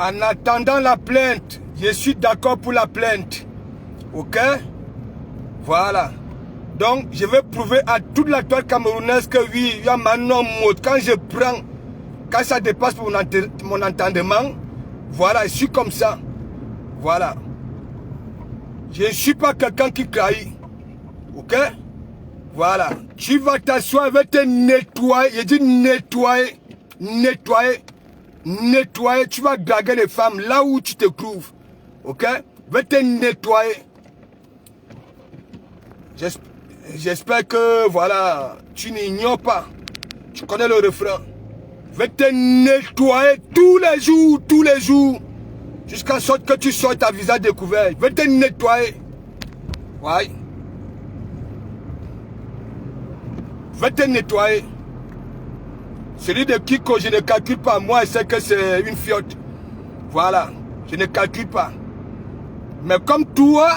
En attendant la plainte, je suis d'accord pour la plainte. Ok? Voilà. Donc, je vais prouver à toute la toile camerounaise que oui, il y a maintenant mode. Quand je prends, quand ça dépasse mon entendement, voilà, je suis comme ça. Voilà. Je ne suis pas quelqu'un qui trahit. Ok? Voilà. Tu vas t'asseoir, je vais te nettoyer. Je dis nettoyer. Nettoyer. Nettoyer. Tu vas draguer les femmes là où tu te trouves. Ok? Je vais te nettoyer. J'espère que, voilà, tu n'ignores pas. Tu connais le refrain. Je vais te nettoyer tous les jours. Jusqu'à sorte que tu sortes ta visage découvert. Je vais te nettoyer. Ouais. Je vais te nettoyer. Celui de Kiko, je ne calcule pas. Moi, je sais que c'est une fiotte. Voilà. Je ne calcule pas. Mais comme toi,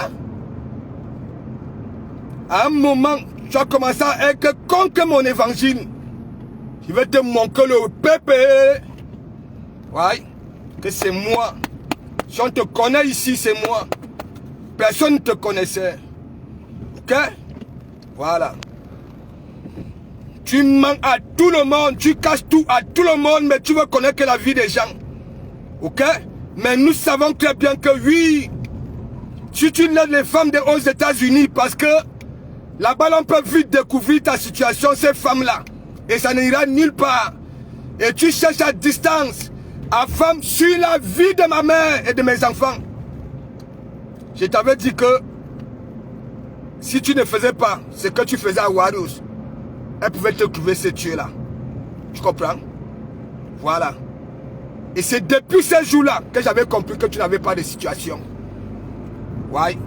à un moment, tu as commencé à être contre mon évangile. Je vais te montrer le pépé. Ouais. Que c'est moi. Si on te connaît ici, c'est moi. Personne ne te connaissait. Ok? Voilà. Tu mens à tout le monde, tu caches tout à tout le monde, mais tu veux connaître que la vie des gens. Ok? Mais nous savons très bien que oui, si tu lèves les femmes aux États-Unis, parce que là-bas, on peut vite découvrir ta situation, ces femmes-là. Et ça n'ira nulle part. Et tu cherches à distance, à femme sur la vie de ma mère et de mes enfants. Je t'avais dit que si tu ne faisais pas ce que tu faisais à Warus, elle pouvait te trouver ce tuer-là. Tu comprends? Voilà. Et c'est depuis ces jours-là que j'avais compris que tu n'avais pas de situation. Ouais.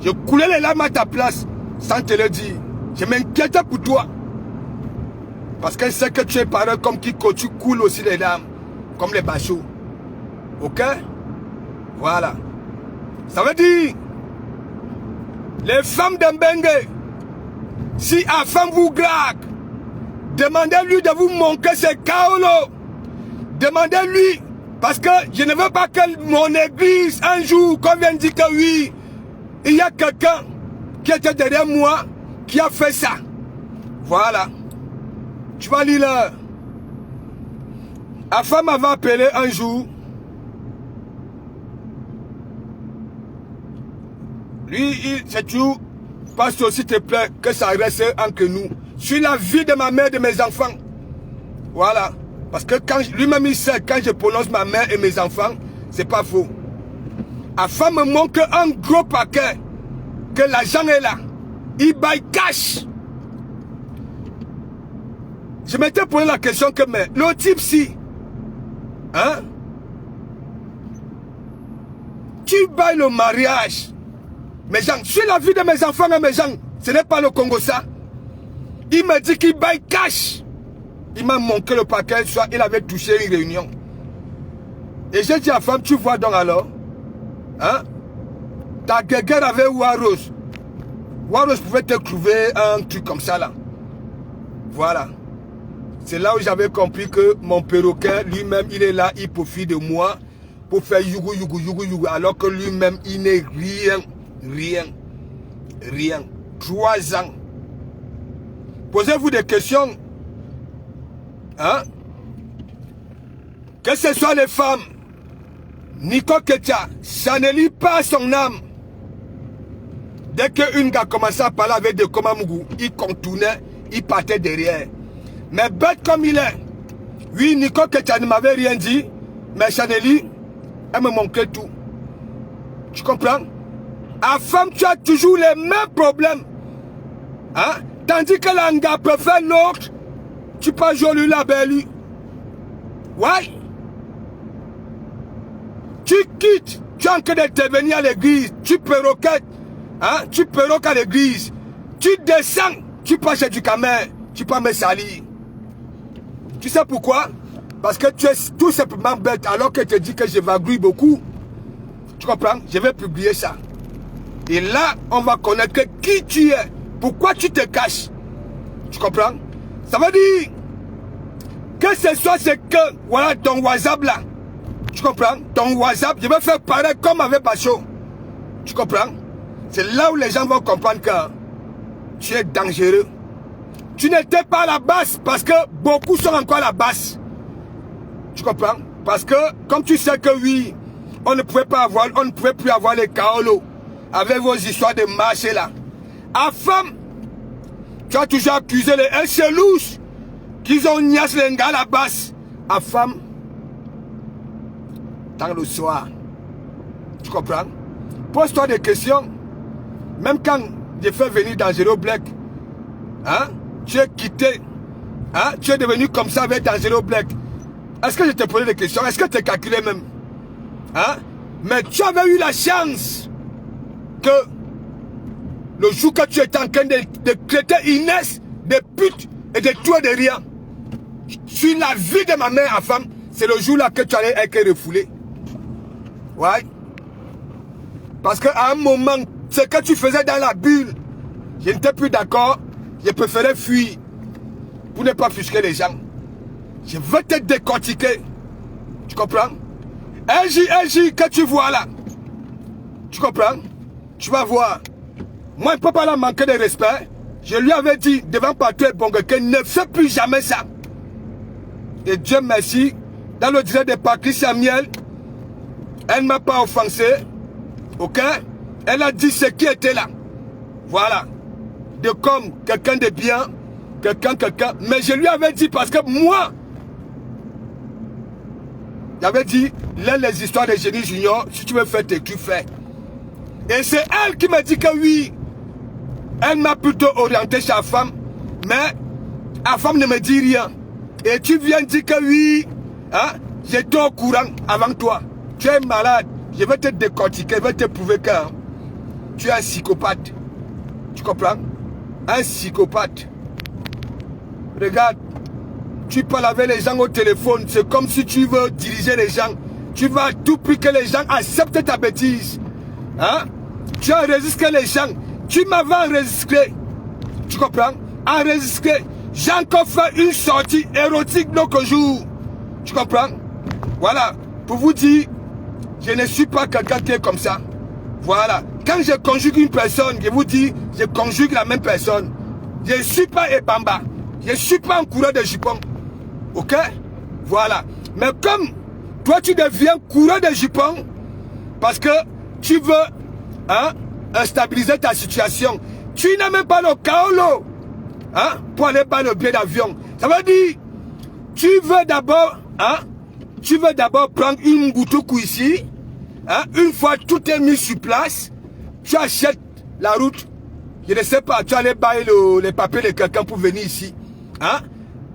Je coulais les larmes à ta place sans te le dire. Je m'inquiétais pour toi. Parce qu'elle sait que tu es pareil comme Kiko, tu coules aussi les larmes. Comme les bachots. Ok? Voilà. Ça veut dire, les femmes d'Mbengue, si la femme vous drague, demandez-lui de vous montrer ses kaolo. Demandez-lui, parce que je ne veux pas que mon église, un jour, qu'on vienne dire que oui, il y a quelqu'un qui était derrière moi, qui a fait ça. Voilà. Tu vas lire là. La femme m'avait appelé un jour. Lui, c'est tout. Pasteur, s'il te plaît, que ça reste entre nous. Sur la vie de ma mère et de mes enfants. Voilà. Parce que quand lui-même il sait, quand je prononce ma mère et mes enfants, c'est pas faux. La femme me montre un gros paquet, que l'argent est là. Il baille cash. Je m'étais posé la question que, mais le type si, hein, tu bailles le mariage. Mais gens, sur la vie de mes enfants et mes gens, ce n'est pas le Congo ça. Il me dit qu'il baille cash. Il m'a montré le paquet, soit il avait touché une réunion. Et j'ai dit à la femme, tu vois donc alors, hein, ta guerre avec Warus. Warus pouvait te trouver un truc comme ça là. Voilà. C'est là où j'avais compris que mon perroquet, lui-même, il est là, il profite de moi pour faire yougou, yougou, yougou, yougou, alors que lui-même, il n'est rien. Rien. 3 ans. Posez-vous des questions. Hein? Que ce soit les femmes, Nico Ketia, ça ne lit pas son âme. Dès qu'une gars commençait à parler avec des Komamougou, il contournait, il partait derrière. Mais bête comme il est, oui, Nico Ketia ne m'avait rien dit, mais Chaneli, elle me montrait tout. Tu comprends? À femme, tu as toujours les mêmes problèmes. Hein? Tandis que l'anga préfère l'autre, tu peux jouer la belle. Ouais. Tu quittes, tu es en train d'intervenir à l'église, tu perroquettes, hein? Tu perroques à l'église, tu descends, tu passes chez du camer, tu peux me salir. Tu sais pourquoi? Parce que tu es tout simplement bête, alors que je te dis que je vagrouille beaucoup. Tu comprends? Je vais publier ça. Et là, on va connaître qui tu es. Pourquoi tu te caches? Tu comprends? Ça veut dire que ce soit ce que, voilà ton WhatsApp là, Tu comprends? Ton WhatsApp, je vais faire pareil comme avec Bacho. Tu comprends? C'est là où les gens vont comprendre que tu es dangereux. Tu n'étais pas à la base parce que beaucoup sont encore à la base. Tu comprends? Parce que, comme tu sais que oui, on ne pouvait plus avoir les Kaolo avec vos histoires de marché là. À femme, tu as toujours accusé les Echelouches qu'ils ont niasse les gars à la base. À femme, dans le soir. Tu comprends? Pose-toi des questions. Même quand j'ai fait venir Dangereux Black, hein, tu es quitté, hein, tu es devenu comme ça avec Dangereux Black. Est-ce que je t'ai posé des questions? Est-ce que tu as calculé même? Hein? Mais tu avais eu la chance que le jour que tu étais en train de traiter Inès de pute et de toi de rien, sur la vie de ma mère à femme, c'est le jour là que tu allais être refoulé. Ouais. Parce qu'à un moment, ce que tu faisais dans la bulle, je n'étais plus d'accord. Je préférais fuir pour ne pas frustrer les gens. Je veux te décortiquer. Tu comprends? LJ que tu vois là. Tu comprends? Tu vas voir. Moi, je ne peux pas la manquer de respect. Je lui avais dit devant Patrick Bongo que ne fais plus jamais ça. Et Dieu merci, dans le direct de Patrice Samuel, elle ne m'a pas offensé. Ok? Elle a dit ce qui était là. Voilà. De comme quelqu'un de bien, quelqu'un. Mais je lui avais dit parce que moi, j'avais dit, les histoires de Génie Junior, si tu veux faire tes tu fais. Et c'est elle qui m'a dit que oui, elle m'a plutôt orienté chez la femme, mais la femme ne me dit rien. Et tu viens dire que oui, hein, j'étais au courant avant toi. Tu es malade, je vais te décortiquer, je vais te prouver que hein, tu es un psychopathe. Tu comprends? Un psychopathe. Regarde, tu parles avec les gens au téléphone, c'est comme si tu veux diriger les gens. Tu vas à tout prix que les gens acceptent ta bêtise. Hein? Tu as enregistré les gens. Tu m'avais enregistré. Tu comprends? Enregistré. J'ai encore fait une sortie érotique l'autre jour. Tu comprends? Voilà. Pour vous dire, je ne suis pas quelqu'un qui est comme ça. Voilà. Quand je conjugue une personne, je vous dis, je conjugue la même personne. Je ne suis pas Ebamba. Je ne suis pas un coureur de jupons. Ok? Voilà. Mais comme toi, tu deviens coureur de jupons parce que tu veux hein, stabiliser ta situation. Tu n'as même pas le kaolo hein, pour aller par le billet d'avion. Ça veut dire, tu veux d'abord prendre une boutoukou ici. Hein, une fois tout est mis sur place, tu achètes la route. Je ne sais pas, tu allais bailler les papiers de quelqu'un pour venir ici. Hein?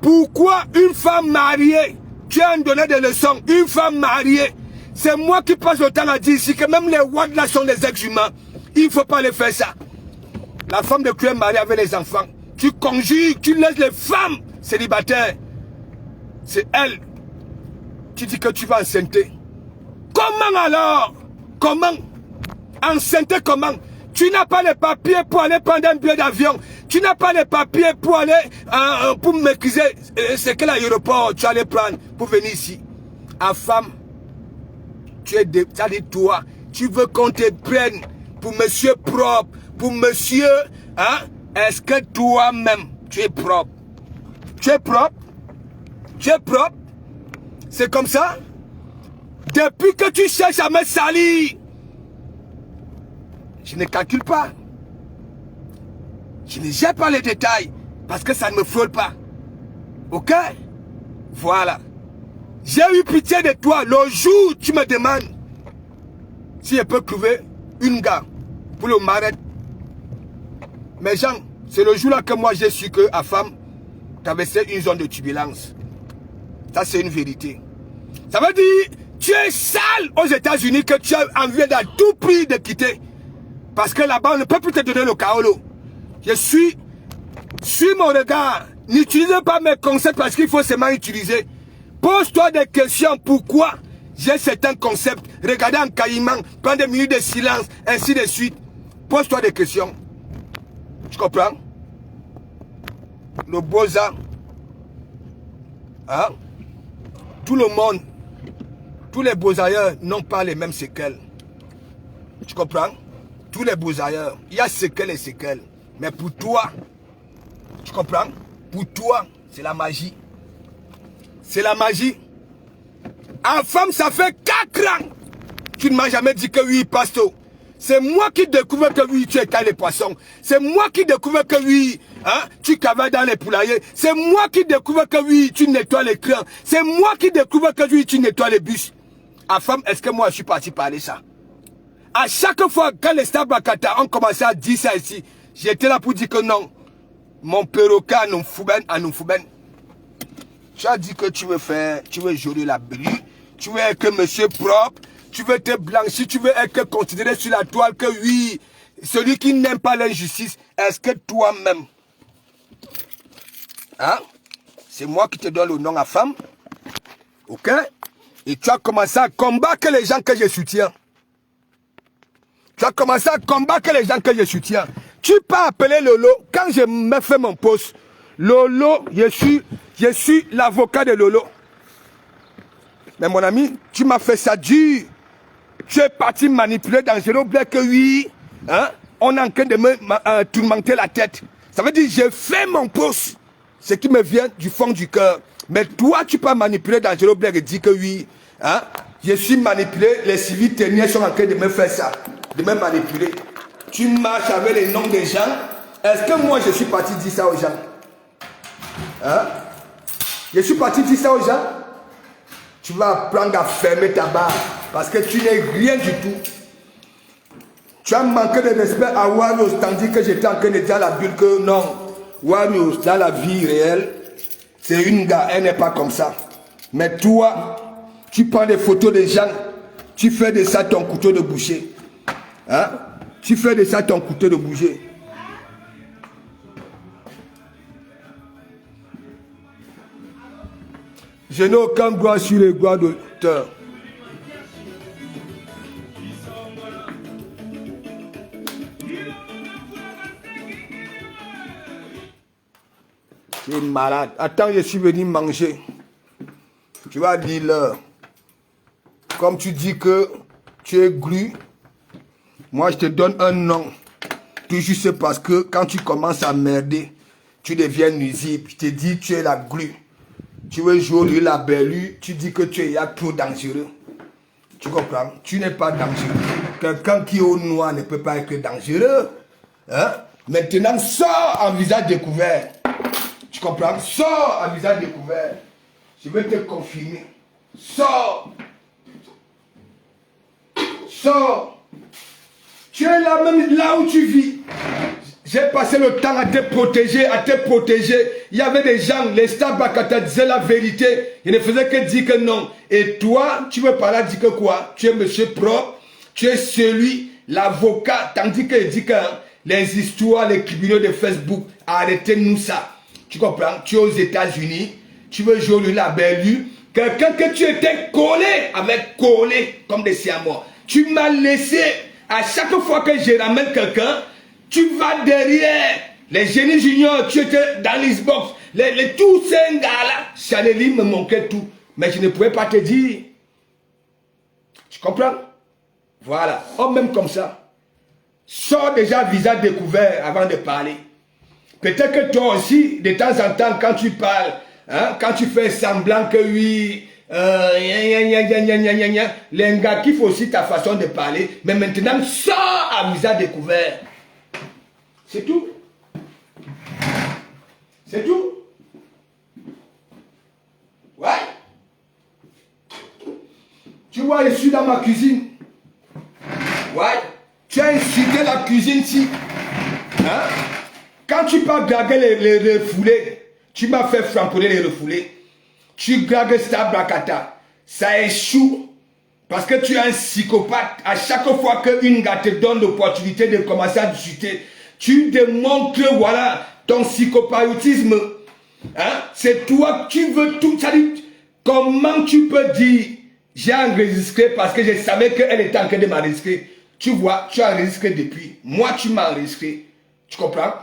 Pourquoi une femme mariée, tu as donné des leçons, une femme mariée, c'est moi qui passe le temps à dire ici que même les WAD là sont des ex-humains. Il ne faut pas les faire ça. La femme de tu es mariée avec les enfants. Tu conjugues, tu laisses les femmes célibataires. C'est elle. Tu dis que tu vas enceinter. Comment alors? Comment? Enceinter comment? Tu n'as pas les papiers pour aller prendre un billet d'avion. Tu n'as pas les papiers pour aller, pour maîtriser c'est quel aéroport tu allais prendre pour venir ici. À femme, tu es toi, tu veux qu'on te prenne pour monsieur propre, pour monsieur, hein? Est-ce que toi-même, tu es propre? Tu es propre? Tu es propre? C'est comme ça? Depuis que tu cherches à me salir, je ne calcule pas. Je ne gère pas les détails parce que ça ne me frôle pas. Ok? Voilà. J'ai eu pitié de toi le jour où tu me demandes si je peux trouver une gare pour le mariage. Mais Jean, c'est le jour-là que moi j'ai su que à femme traversait une zone de turbulence. Ça c'est une vérité. Ça veut dire tu es sale aux États-Unis que tu as envie à tout prix de quitter. Parce que là-bas, on ne peut plus te donner le kaolo. Je suis mon regard. N'utilisez pas mes concepts parce qu'il faut seulement utiliser. Pose-toi des questions. Pourquoi j'ai certains concepts? Regardez en caïman, prends des minutes de silence, ainsi de suite. Pose-toi des questions. Tu comprends? Le Boza. Hein? Tout le monde tous les beaux ailleurs n'ont pas les mêmes séquelles. Tu comprends? Tous les beaux ailleurs, il y a séquelles et séquelles. Mais pour toi, tu comprends? Pour toi, c'est la magie. C'est la magie. En femme, ça fait 4 ans. Tu ne m'as jamais dit que oui, pasteur. C'est moi qui découvre que oui, tu étais les poissons. C'est moi qui découvre que oui, hein, tu cavales dans les poulaillers. C'est moi qui découvre que oui, tu nettoies les crans. C'est moi qui découvre que oui, tu nettoies les bus. En femme, est-ce que moi je suis parti parler ça? À chaque fois, quand les Stabakata ont commencé à dire ça ici, j'étais là pour dire que non. Mon perroquet à nous fouben. Tu as dit que tu veux jolir la brue, tu veux être monsieur propre, tu veux te blanchir, tu veux être considéré sur la toile que oui, celui qui n'aime pas l'injustice, est-ce que toi-même, hein, c'est moi qui te donne le nom à femme, ok? Et tu as commencé à combattre les gens que je soutiens. Tu as commencé à combattre les gens que je soutiens. Tu peux appeler Lolo, quand je me fais mon poste, Lolo, je suis l'avocat de Lolo. Mais mon ami, tu m'as fait ça dur. Tu es parti manipuler dans Zéro Black que oui, hein, on est en train de me tourmenter la tête. Ça veut dire j'ai fait mon poste. Ce qui me vient du fond du cœur. Mais toi, tu peux manipuler dans Zéro Black et dire que oui, hein, je suis manipulé, les civils techniques sont en train de me faire ça, de me manipuler. Tu marches avec les noms des gens. Est-ce que moi je suis parti dire ça aux gens? Hein? Je suis parti dire ça aux gens. Tu vas apprendre à fermer ta barre parce que tu n'es rien du tout. Tu as manqué de respect à Warriors tandis que j'étais en train de dire à la bulle que non, Warriors dans la vie réelle, c'est une gars, elle n'est pas comme ça. Mais toi, tu prends des photos des gens, tu fais de ça ton couteau de boucher. Hein? Tu fais de ça ton couteau de boucher. Je n'ai aucun droit sur les droits d'auteur. Tu es malade. Attends, je suis venu manger. Tu vas dire l'heure. Comme tu dis que tu es glu, moi je te donne un nom. Tout juste parce que quand tu commences à merder, tu deviens nuisible. Je te dis tu es la glu. Tu veux jouer la belle, tu dis que tu es trop dangereux. Tu comprends? Tu n'es pas dangereux. Quelqu'un qui est au noir ne peut pas être dangereux. Hein? Maintenant, sors en visage découvert. Tu comprends? Sors en visage découvert. Je vais te confirmer. Sors. Sors. Tu es là même là où tu vis. J'ai passé le temps à te protéger, Il y avait des gens, les Stabakata disaient la vérité. Ils ne faisaient que dire que non. Et toi, tu veux parler, dire que quoi? Tu es monsieur propre, tu es celui, l'avocat. Tandis qu'il dit que hein, les histoires, les criminels de Facebook, arrêtez-nous ça. Tu comprends? Tu es aux États-Unis, tu veux jouer la belle. Quelqu'un que tu étais collé comme des siamois. Tu m'as laissé, à chaque fois que je ramène quelqu'un, tu vas derrière les génies juniors, tu étais dans l'Xbox, tous ces gars-là, Chaneli me manquait tout. Mais je ne pouvais pas te dire. Tu comprends? Voilà. Oh, même comme ça. Sors déjà visage découvert avant de parler. Peut-être que toi aussi, de temps en temps, quand tu parles, hein, quand tu fais semblant que oui, les gars kiffent aussi ta façon de parler. Mais maintenant, sors à visage découvert. C'est tout. C'est tout. Ouais. Tu vois, je suis dans ma cuisine. Ouais. Tu as insulté la cuisine ici. Hein? Quand tu pars draguer les refoulés, tu m'as fait framponner les refoulés. Tu dragues Stabakata. Ça échoue. Parce que tu es un psychopathe. À chaque fois qu'une gars te donne l'opportunité de commencer à discuter, tu démontres, voilà, ton psychopathisme. Hein? C'est toi, tu veux tout. Ça dit, comment tu peux dire, j'ai enregistré parce que je savais qu'elle était en train de m'enregistrer. Tu vois, tu as enregistré depuis. Moi, tu m'as enregistré. Tu comprends?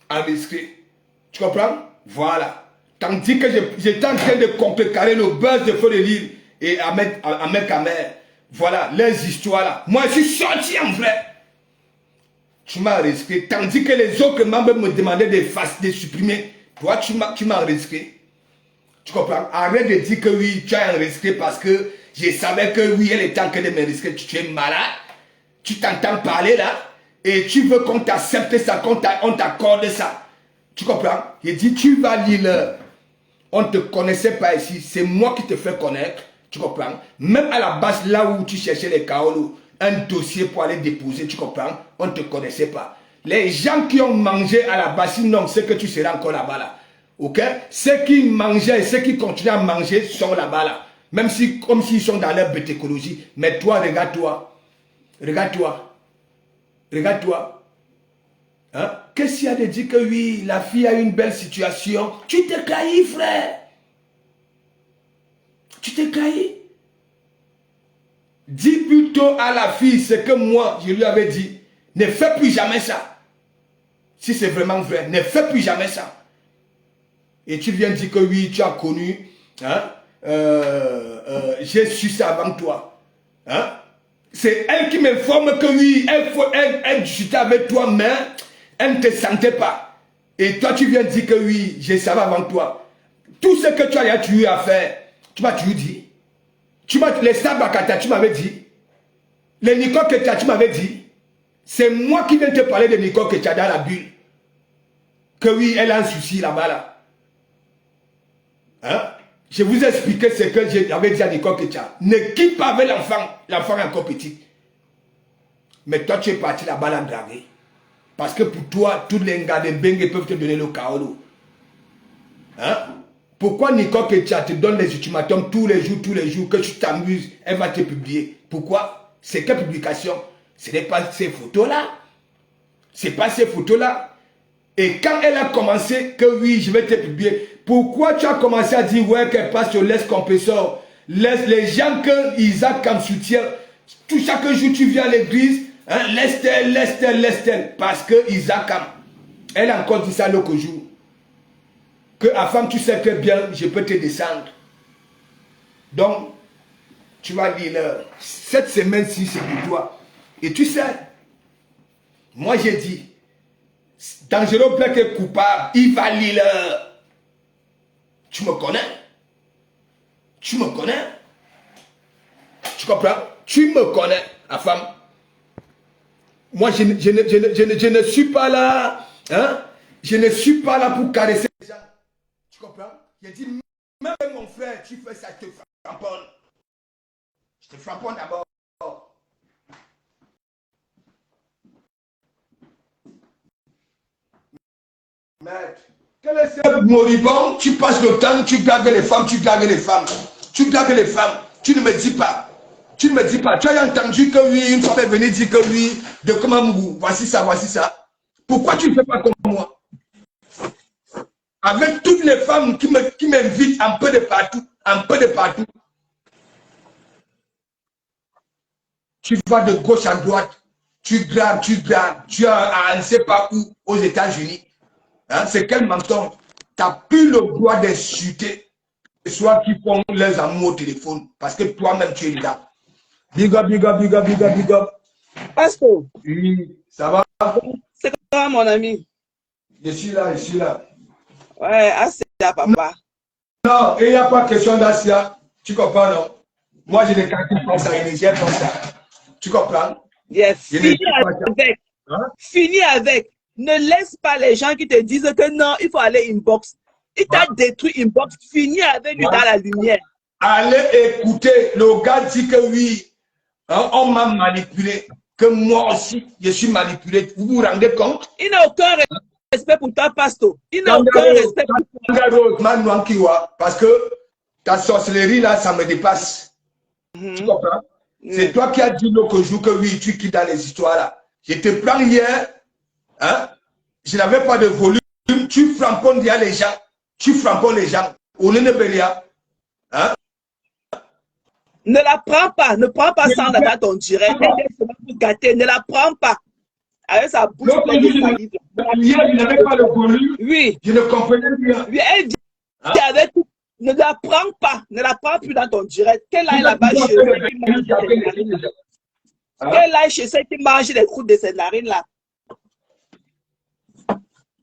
Enregistré. Tu comprends? Voilà. Tandis que j'étais en train de contrecarrer le buzz de Feu de Lille. et Ahmed Kamer. Voilà, les histoires là. Moi, je suis sorti en vrai. Tu m'as risqué. Tandis que les autres membres me demandaient de supprimer. Toi, tu m'as risqué. Tu comprends? Arrête de dire que oui, tu as un risqué parce que je savais que oui, elle était en train de me risquer. Tu es malade. Tu t'entends parler là. Et tu veux qu'on t'accepte ça, qu'on t'accorde ça. Tu comprends? J'ai dit, tu vas lire. On ne te connaissait pas ici. C'est moi qui te fais connaître. Tu comprends? Même à la base, là où tu cherchais les Kaolo, un dossier pour aller déposer, tu comprends? On ne te connaissait pas. Les gens qui ont mangé à la base, sinon, c'est que tu seras encore là-bas là. Ok? Ceux qui mangeaient et ceux qui continuent à manger sont là-bas là. Même si, comme s'ils sont dans leur bêtécologie. Mais toi, regarde-toi. Regarde-toi. Regarde-toi. Hein? Qu'est-ce qu'il y a de dire que oui, la fille a une belle situation? Tu t'es caillé, frère. Tu t'es caillé. Dis plutôt à la fille ce que moi, je lui avais dit. Ne fais plus jamais ça. Si c'est vraiment vrai, ne fais plus jamais ça. Et tu viens dire que oui, tu as connu. Hein? J'ai su ça avant toi. Hein? C'est elle qui m'informe que oui, elle discutait avec toi, mais elle ne te sentait pas. Et toi, tu viens dire que oui, je savais avant toi. Tout ce que tu as eu à faire, tu m'as toujours dit. Les Sabakata, tu m'avais dit. Les Nico Ketia, tu m'avais dit. C'est moi qui viens te parler de Nico Ketia dans la bulle. Que oui, elle a un souci là-bas là. Hein? Je vous ai expliqué ce que j'avais dit à Nico Ketia. Ne quitte pas avec l'enfant. L'enfant est encore petit. Mais toi, tu es parti là-bas la draguer. Parce que pour toi, tous les gars de Bengue peuvent te donner le kaolo. Hein? Pourquoi Nico Ketia te donne des ultimatums tous les jours, que tu t'amuses, elle va te publier? Pourquoi? C'est quelle publication? Ce n'est pas ces photos-là. Ce n'est pas ces photos-là. Et quand elle a commencé, que oui, je vais te publier, pourquoi tu as commencé à dire, ouais, qu'elle passe sur laisse compresseur, laisse les gens que Isaac comme soutien, tout chaque jour tu viens à l'église, hein, laisse-t-elle, parce que Isaac, elle a encore dit ça l'autre jour. Que à femme, tu sais très bien, je peux te descendre. Donc, tu vas lire cette semaine-ci, c'est pour toi. Et tu sais, moi j'ai dit, Dangereux Black est coupable, il va lire. Tu me connais? Tu me connais? Tu comprends? Tu me connais, la femme. Moi, je ne suis pas là. Hein? Je ne suis pas là pour caresser les gens. Tu comprends? J'ai dit, même mon frère, tu fais ça, je te frapponne. Je te frapponne d'abord. Maître, quel est ce moribond? Tu passes le temps, tu blagues les femmes, tu blagues les femmes. Tu blagues les femmes. Tu ne me dis pas. Tu ne me dis pas. Tu as entendu que oui, une femme est venue dire que oui, de comment voici ça, voici ça. Pourquoi tu ne fais pas comme moi? Avec toutes les femmes qui m'invitent un peu de partout, tu vas de gauche à droite, tu graves, tu as un ne sais pas où, aux États-Unis. Hein, c'est quel menton? Tu n'as plus le droit d'insulter les soirs qui font leurs amours au téléphone, parce que toi-même tu es là. Big up, big up, big up, big up, big up. Pasteur. Oui, ça va? C'est comment, mon ami? Je suis là, je suis là. Ouais, assez là, papa. Non, il n'y a pas question d'Asia. Tu comprends, non? Moi, j'ai des calculs comme ça, une hygiène comme ça. Tu comprends? Yes. Fini avec. Hein? Fini avec. Ne laisse pas les gens qui te disent que non, il faut aller inbox. Il t'a détruit inbox. Fini avec lui dans la lumière. Allez écouter. Le gars dit que oui, hein, on m'a manipulé. Que moi aussi, je suis manipulé. Vous vous rendez compte? Il n'a aucun respect pour toi, pasteur. Il n'a aucun respect pour toi. Parce que ta sorcellerie là, ça me dépasse. Tu comprends? C'est toi qui as dit l'autre jour que oui, tu quittes dans les histoires là. Je te prends hier, hein? Je n'avais pas de volume. Tu framponnes derrière les gens. Tu framponnes les gens. On est Belia. Hein? Ne la prends pas. Ne prends pas ça dans ton direct. Ne la prends pas. Avec sa bouche pleine de salive. Hier, je n'avais pas le volume. Oui. Je ne comprenais rien. Oui, elle dit avec tout Ne la prends pas. Ne la prends plus dans ton direct. Qu'elle aille là-bas chez eux qui mange des narines là. Qu'elle aille chez ceux qui mangent les croûtes de ces narines là.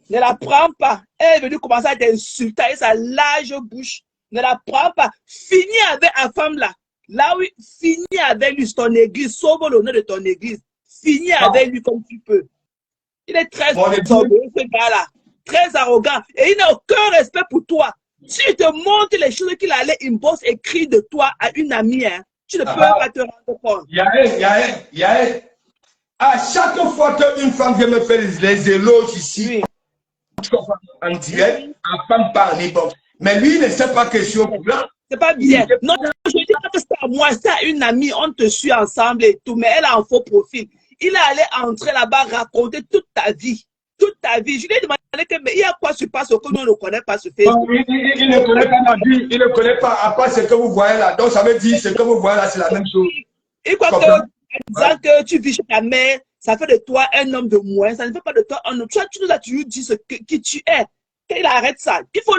Ne la prends pas. Elle est venue commencer à t'insulter avec sa large bouche. Ne la prends pas. Finis avec la femme là. Là oui, finis avec lui, ton église. Sauve l'honneur de ton église. Finis avec lui comme tu peux. Il est très orgueilleux, ce gars-là. Très arrogant. Et il n'a aucun respect pour toi. Si il te montre les choses qu'il allait inbox écrire de toi à une amie, hein, tu ne peux pas te rendre compte. Yael. À chaque fois qu'une femme vient me faire les éloges ici, en direct, la femme parle en inbox. Mais lui, il ne sait pas question pour là. C'est pas bien. Non, je dis pas que c'est à moi, c'est à une amie, on te suit ensemble et tout, mais elle a un faux profil. Il est allé entrer là-bas, raconter toute ta vie. Toute ta vie. Je lui ai demandé que, mais il y a quoi se passe que nous ne connaissons pas sur Facebook. Il ne connaît pas ma vie, il ne connaît pas à part ce que vous voyez là. Donc ça veut dire ce que vous voyez là, c'est la même chose. Il croit que, en disant que tu vis chez ta mère, ça fait de toi un homme de moins. Ça ne fait pas de toi un homme. Tu nous as toujours dit qui tu es. Qu'il arrête ça. Il faut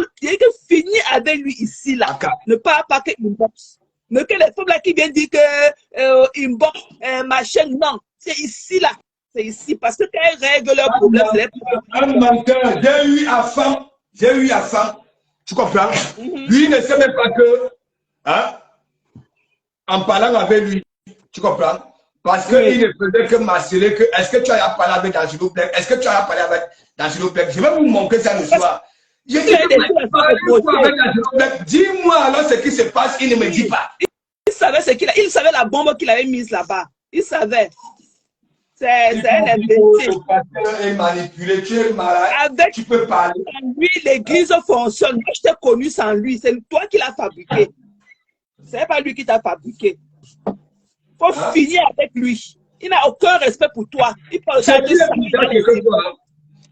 finir avec lui ici là. Ne pas que inbox. Mais que les femmes là qui viennent dire que inbox, machin, non. C'est ici là. C'est ici. Parce que qu'elles règlent leurs problèmes, c'est les problèmes. Un menteur. J'ai eu à femme. Tu comprends? Lui ne sait même pas que, hein, en parlant avec lui, tu comprends? Parce qu'il ne faisait que m'assurer que, est-ce que tu as parlé avec D'Angelo Black? Est-ce que tu as parlé avec D'Angelo Black? Je vais vous montrer ça le soir. J'ai dit, dis-moi alors ce qui se passe, il ne me dit pas. Il savait ce qu'il a, il savait la bombe qu'il avait mise là-bas. Il savait. C'est un imbécile. Tu es manipulé, tu es malade, tu peux parler. Lui, l'église fonctionne. Moi, je t'ai connu sans lui. C'est toi qui l'as fabriqué. C'est pas lui qui t'a fabriqué. Il faut finir avec lui. Il n'a aucun respect pour toi. Il parle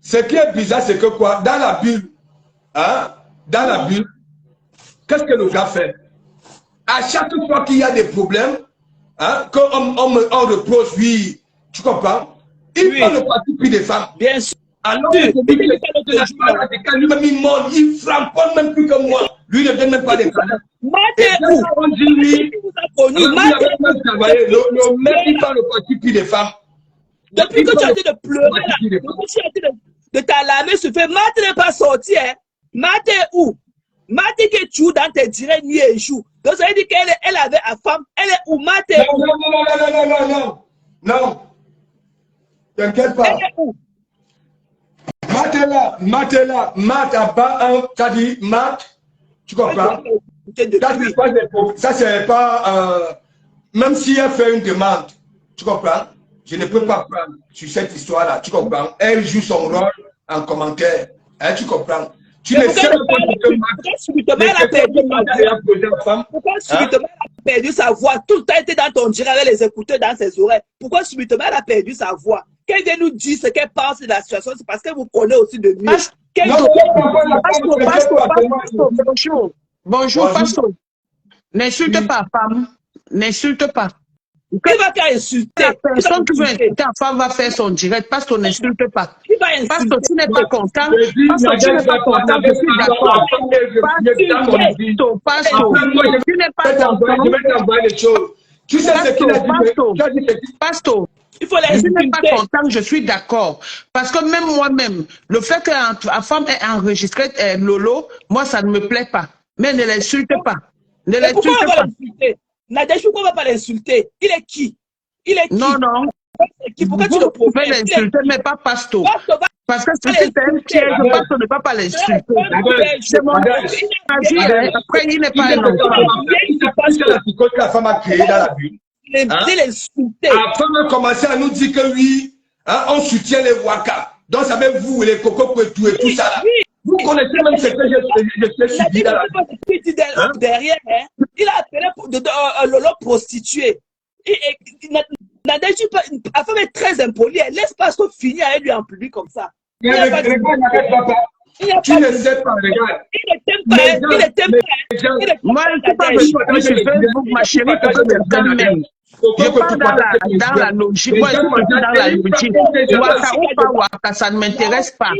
Ce qui est bizarre, c'est que quoi? Dans la Bible, hein? Dans la Bible, qu'est-ce que le gars fait? À chaque fois qu'il y a des problèmes, hein, qu'on reproche, oui, tu comprends? Il prend le parti puis des femmes. Bien sûr. Alors, lui-même, il framponne même plus que moi. Lui ne donne même pas des câlins. Le mec, il prend le parti puis des femmes. Depuis que tu as dit de pleurer, depuis que tu as dit de t'alarmer, tu fais, Maté n'est pas sorti, hein. Maté où? Maté que tu joues dans tes directs nuit et jour. Donc ça veut dire qu'elle avait la femme, elle est où? Maté où? Non. T'inquiète pas. Elle est où? Mat a pas un, t'as dit, Mat, tu comprends? Ça c'est pas, même si elle fait une demande, tu comprends? Je ne peux pas prendre sur cette histoire-là, tu comprends? Elle joue son rôle en commentaire, hein, tu comprends? Tu ne sais pas pourquoi subitement elle a perdu sa voix? Pourquoi subitement elle a perdu sa voix? Tout le temps était dans ton direct avec les écouteurs dans ses oreilles. Pourquoi subitement elle a perdu sa voix? Qu'elle vient nous dire ce qu'elle pense de la situation, c'est parce qu'elle vous connaît aussi de mieux. Bonjour, pasteur. N'insulte pas, femme. N'insulte pas. Qui va t'insulter? La personne qui veut insulter la femme va faire son direct. Pasteur, n'insulte pas. Pasteur, tu n'es pas content. Pasteur, tu n'es pas content. Je suis d'accord. Pasteur, tu n'es pas content. Je vais t'envoyer les choses. Tu sais ce qu'il a dit? Pasteur, il faut les insulter. Je n'ai pas content, je suis d'accord. Parce que même moi-même, le fait que la femme ait enregistré Lolo, moi, ça ne me plaît pas. Mais ne l'insulte pas. Ne l'insulte pas. Nadège, pourquoi on ne va pas l'insulter? Il est qui? Il est qui? Non. Pourquoi tu le pouvez l'insulter, mais pas pasteur. Parce que si c'est un piège, pasteur ne va pas l'insulter. C'est mon avis. Après, il n'est pas un enfant. La femme a créé dans la Bible. La femme a commencé à nous dire que oui, hein, on soutient les Waka. Donc, ça veut vous, les cocos, tout et tout ça là. Vous connaissez même ce que je fais subir dans la vie. Derrière, hein, il a appelé Lolo prostituée. La femme est très impolie. Elle laisse pas finir à lui en public comme ça. Regarde, Tu ne sais pas, regarde. Il ne t'aime pas, il ne t'aime pas. Moi, je ne suis pas venu sur Facebook, ma chérie, pour que quelqu'un m'aime. Je parle dans la logique. Moi, je suis dans la logique. Waka ou pas Waka, ça ne m'intéresse pas.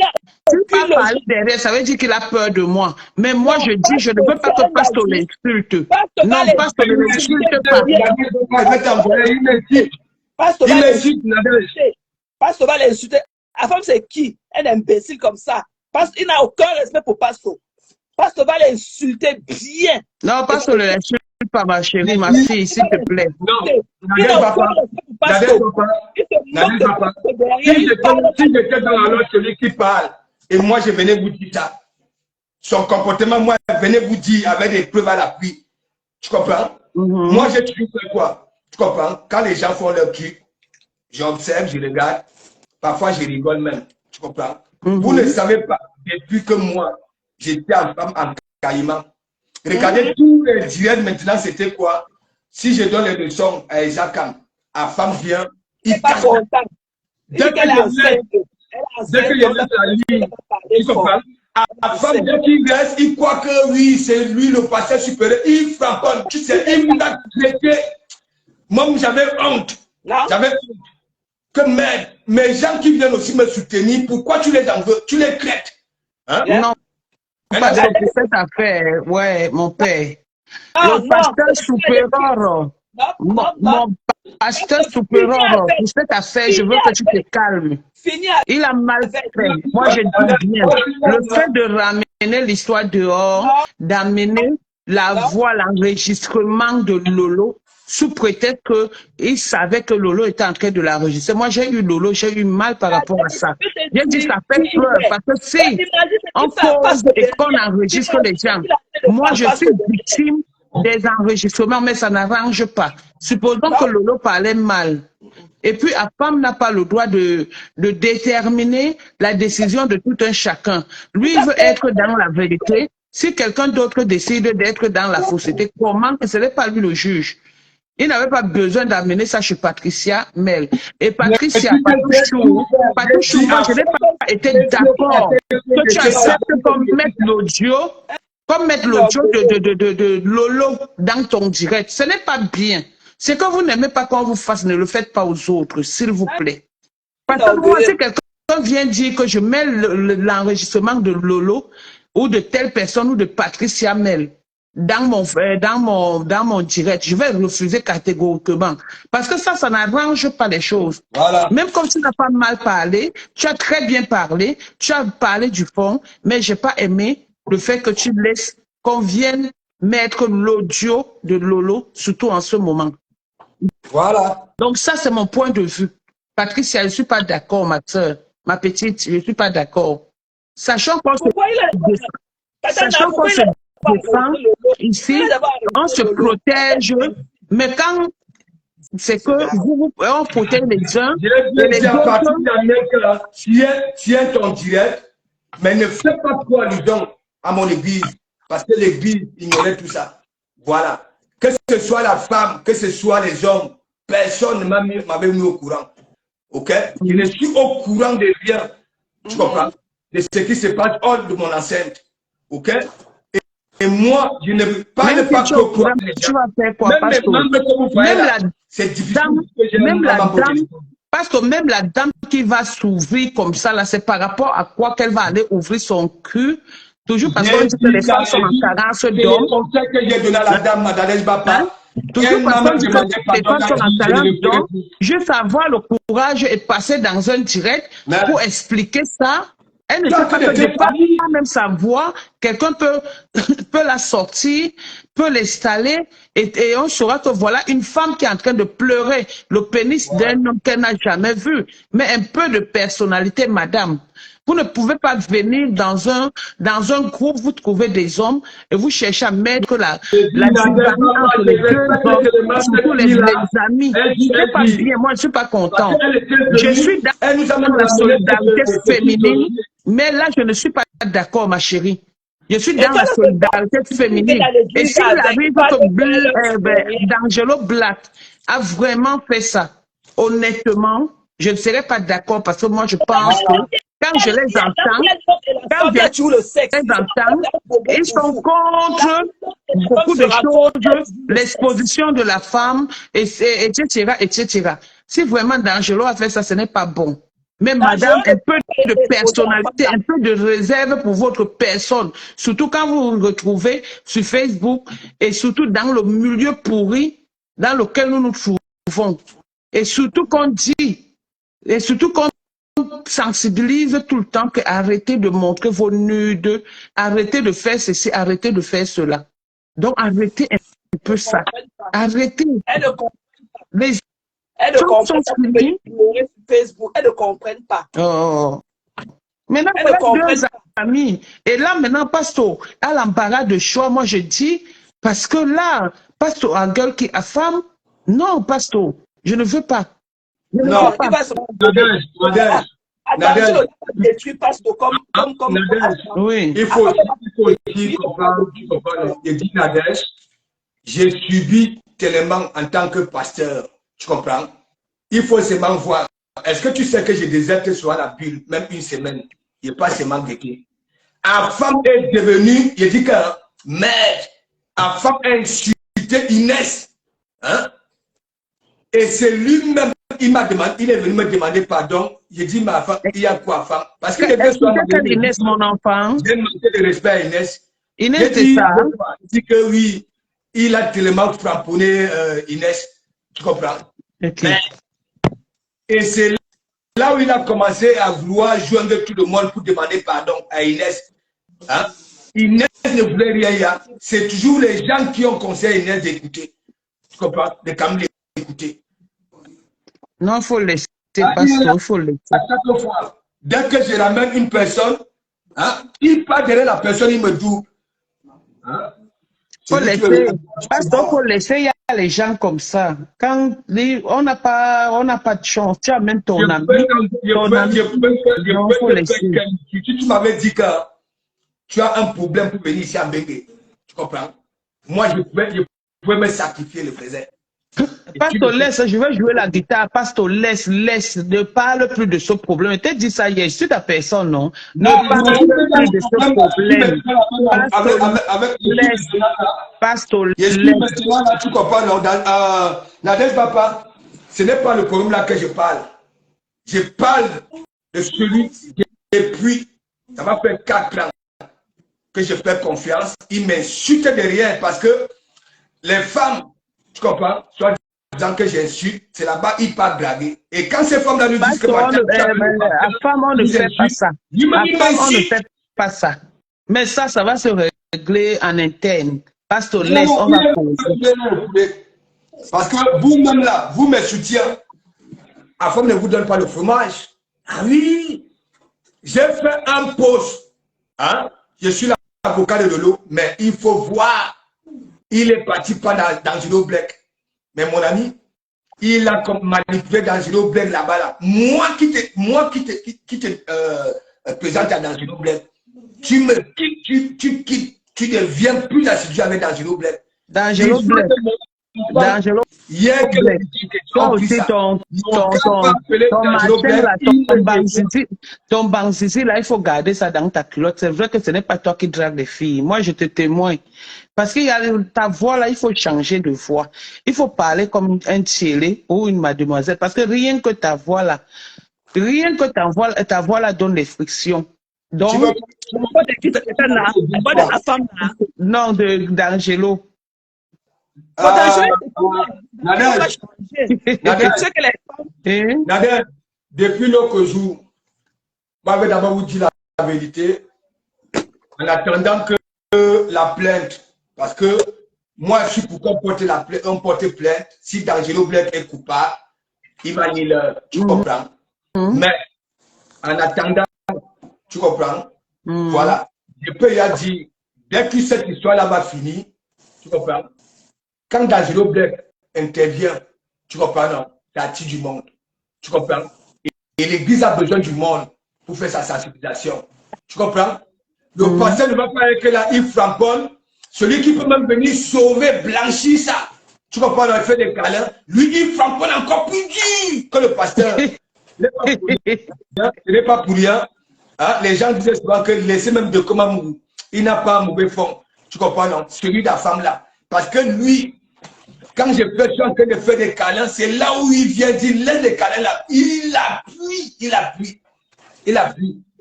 Si tu parles derrière, ça veut dire qu'il a peur de moi. Mais moi, je dis, je ne veux pas que Pasteur l'insulte. Non, Pasteur ne l'insulte pas. Pasteur va l'insulter. La femme, c'est qui? Un imbécile comme ça. Il n'a aucun respect pour Pasteur. Pasteur va l'insulter bien. Non, Pasteur ne l'insulte pas, ma chérie, ma fille, s'il te plaît. Non, n'adèle papa. Si j'étais dans la loge, celui qui parle, et moi je venais vous dire ça, son comportement, moi je venais vous dire avec des preuves à l'appui. Tu comprends? Moi j'ai toujours fait quoi? Tu comprends? Quand les gens font leur cul, j'observe, je regarde, parfois je rigole même. Tu comprends? Vous ne savez pas, depuis que moi, j'étais en femme en caïman. Regardez tous les directs maintenant, c'était quoi? Si je donne les leçons à Isaac, la femme vient, il casse. Dès qu'il laisse la ligne, tu comprends? La femme, dès qu'il reste, il croit que oui, c'est lui le pasteur supérieur. Il frappe, tu sais, il m'a traité. Moi, j'avais honte. J'avais honte. Que mes gens qui viennent aussi me soutenir, pourquoi tu les en veux? Tu les traites. Hein? Non. Parce que c'est cette affaire, ouais, mon père. Le pasteur supérieur, mon pasteur supérieur, pour cette affaire, je veux que tu te calmes. Il a mal fait. Moi, je dis bien. Le fait de ramener l'histoire dehors, d'amener la voix, l'enregistrement de Lolo, sous prétexte qu'il savait que Lolo était en train de l'enregistrer. Moi, j'ai eu Lolo, j'ai eu mal par rapport à ça. J'ai dit, ça fait peur, parce que si on pose et qu'on enregistre les gens, moi, je suis victime des enregistrements, mais ça n'arrange pas. Supposons que Lolo parlait mal. Et puis, Apam n'a pas le droit de déterminer la décision de tout un chacun. Lui, il veut être dans la vérité. Si quelqu'un d'autre décide d'être dans la fausseté, comment? Ce n'est pas lui le juge. Il n'avait pas besoin d'amener ça chez Patricia Mel. Et Patricia, Patouchou, moi, je n'ai pas été d'accord que tu acceptes comme mettre l'audio, de Lolo dans ton direct. Ce n'est pas bien. C'est que vous n'aimez pas qu'on vous fasse, ne le faites pas aux autres, s'il vous plaît. Parce que moi, si quelqu'un vient dire que je mets l'enregistrement de Lolo ou de telle personne ou de Patricia Mel dans mon direct, je vais refuser catégoriquement. Parce que ça n'arrange pas les choses. Voilà. Même comme tu n'as pas mal parlé, tu as très bien parlé, tu as parlé du fond, mais j'ai pas aimé le fait que tu laisses qu'on vienne mettre l'audio de Lolo, surtout en ce moment. Voilà. Donc ça, c'est mon point de vue. Patricia, je ne suis pas d'accord, ma soeur, ma petite, je ne suis pas d'accord. Sachant qu'on se défend ici, on se protège, mais quand c'est que on protège les uns et les autres. Tiens ton direct, mais ne fais pas coalition à mon église, parce que l'église ignorait tout ça. Voilà. Que ce soit la femme, que ce soit les hommes, personne ne m'avait mis au courant. Ok? Je ne suis au courant de rien. Tu comprends? De ce qui se passe hors de mon enceinte. Ok? Et moi, je ne parle pas que pour les gens. Même la dame, parce que même la dame qui va s'ouvrir comme ça, là, c'est par rapport à quoi qu'elle va aller ouvrir son cul. Toujours parce qu'on dit que les femmes sont en carence d'hommes. Toujours parce qu'on dit que les femmes sont en carence d'hommes. Juste avoir le courage et passer dans un direct pour expliquer ça. Elle ne sait pas que de pas même sa voix, quelqu'un peut la sortir, peut l'installer et on saura que voilà une femme qui est en train de pleurer le pénis d'un homme qu'elle n'a jamais vu. Mais un peu de personnalité, madame. Vous ne pouvez pas venir dans un groupe, vous trouvez des hommes et vous cherchez à mettre la dynamique entre les deux hommes, surtout les amis. Ce n'est pas bien, moi je ne suis pas content. Je suis dans la solidarité féminine, mais là je ne suis pas d'accord, ma chérie. Je suis dans la solidarité féminine. Et s'il arrive que D'Angelo Black a vraiment fait ça, honnêtement, je ne serais pas d'accord parce que moi je pense que quand je les entends, quand je les entends, ils sont contre beaucoup de choses, l'exposition de la femme, etc., etc. Si vraiment D'Angelo a fait ça, ce n'est pas bon. Mais madame, un peu de personnalité, un peu de réserve pour votre personne, surtout quand vous vous retrouvez sur Facebook et surtout dans le milieu pourri dans lequel nous nous trouvons. Et surtout qu'on dit, et surtout qu'on sensibilise tout le temps que arrêtez de montrer vos nudes, arrêtez de faire ceci, arrêtez de faire cela. Donc arrêtez un peu ça. Arrêtez. Les elles ne comprennent pas sur Facebook. Elles ne comprennent pas. Oh. Maintenant, voilà deux amis. Et là, maintenant, Pasteur, à l'embarras de choix, moi je dis, parce que là, Pasteur en gueule qui a femme, non, Pasteur, je ne veux pas. Je non, il va se... Nadège, oui. Il faut aussi comprendre, je dis Nadège, j'ai subi tellement en tant que pasteur, tu comprends? Il faut seulement voir. Est-ce que tu sais que j'ai déserté sur la bulle, même une semaine, il n'y a pas seulement de qui. La femme est devenue, je dis que, merde, la femme a insulté Inès, hein? Et c'est lui-même, il m'a demandé, il est venu me demander pardon. J'ai dit, ma femme, il y a quoi, femme? Parce que Inès, mon enfant. J'ai manqué de respect à Inès. Inès, c'est ça. Il dit que oui, il a tellement framponné Inès. Tu comprends? Okay. Mais, et c'est là où il a commencé à vouloir joindre tout le monde pour demander pardon à Inès. Hein? Inès ne voulait rien. C'est toujours les gens qui ont conseillé à Inès d'écouter. Tu comprends? De quand même l'écouter. Non, il faut laisser, Pasteur, il faut laisser. À chaque fois, dès que je ramène une personne, hein, il part derrière la personne, il me double. Hein? Faut laisser, Pasteur, il faut laisser, il y a les gens comme ça. Quand on n'a pas de chance, tu as même ton ami. Si tu m'avais dit que tu as un problème pour venir ici à Bengue, tu comprends? Moi, je pouvais me sacrifier le présent. Pasteur, laisse, je vais jouer la guitare. Pasteur, laisse, ne parle plus de ce problème. Tu dit ça hier, c'est ta personne, non? Ne parle plus de ce problème. Pasteur, laisse. Tu comprends, non? Nadège Papa, ce n'est pas le problème là que je parle. Je parle de celui qui, depuis, ça m'a fait 4 ans que je fais confiance. Il m'insulte derrière parce que les femmes, tu comprends? Soit disant que j'insulte, c'est là-bas, il part draguer. Et quand ces femmes-là nous disent que la femme, on ne fait pas ça. La femme, on ne fait pas ça. Mais ça va se régler en interne. Pasteur, laisse, on va poser. Parce que vous-même là, vous me soutiez. La femme ne vous donne pas le fromage. Ah oui! J'ai fait un post. Hein? Je suis l'avocat de Lolo, mais il faut voir. Il est parti pas dans Gino Black. Mais mon ami, il a manipulé dans Gino Black là-bas. Là. Moi qui te présente à D'Angelo Black, tu deviens plus assidu avec D'Angelo Black. D'Angelo Black. D'Angelo Black. Toi aussi, ton banc-cici, là, il faut garder ça dans ta culotte. C'est vrai que ce n'est pas toi qui drague les filles. Moi, je te témoigne. Parce qu'il y a ta voix là, il faut changer de voix. Il faut parler comme un tchélé ou une mademoiselle. Parce que rien que ta voix là, ta voix là donne des frictions. Donc, non, d'Angelo. Nadège, depuis l'autre jour, moi, je vais d'abord vous dire la vérité. En attendant que la plainte, parce que moi, je suis pour qu'on porte plainte. Si D'Angelo Black est coupable, il va y le. Tu comprends? Mais en attendant, tu comprends? Voilà. Je peux y dire, dès que cette histoire-là va finir, tu comprends? Quand D'Angelo Black intervient, tu comprends, non? Ça attire du monde. Tu comprends? Et l'Église a besoin du monde pour faire sa sensibilisation. Tu comprends? Le pasteur ne va pas être là, il framponne. Celui qui peut même venir sauver, blanchir ça. Tu comprends, il fait des câlins. Lui, il framponne encore plus dur que le pasteur. Ce n'est pas pour rien. Hein? Les gens disaient souvent que laissez même de comment il n'a pas un mauvais fond. Tu comprends, non? Celui de la femme là. Parce que lui, quand je suis en train de faire des câlins, c'est là où il vient dire, laisse les câlins là. Il appuie.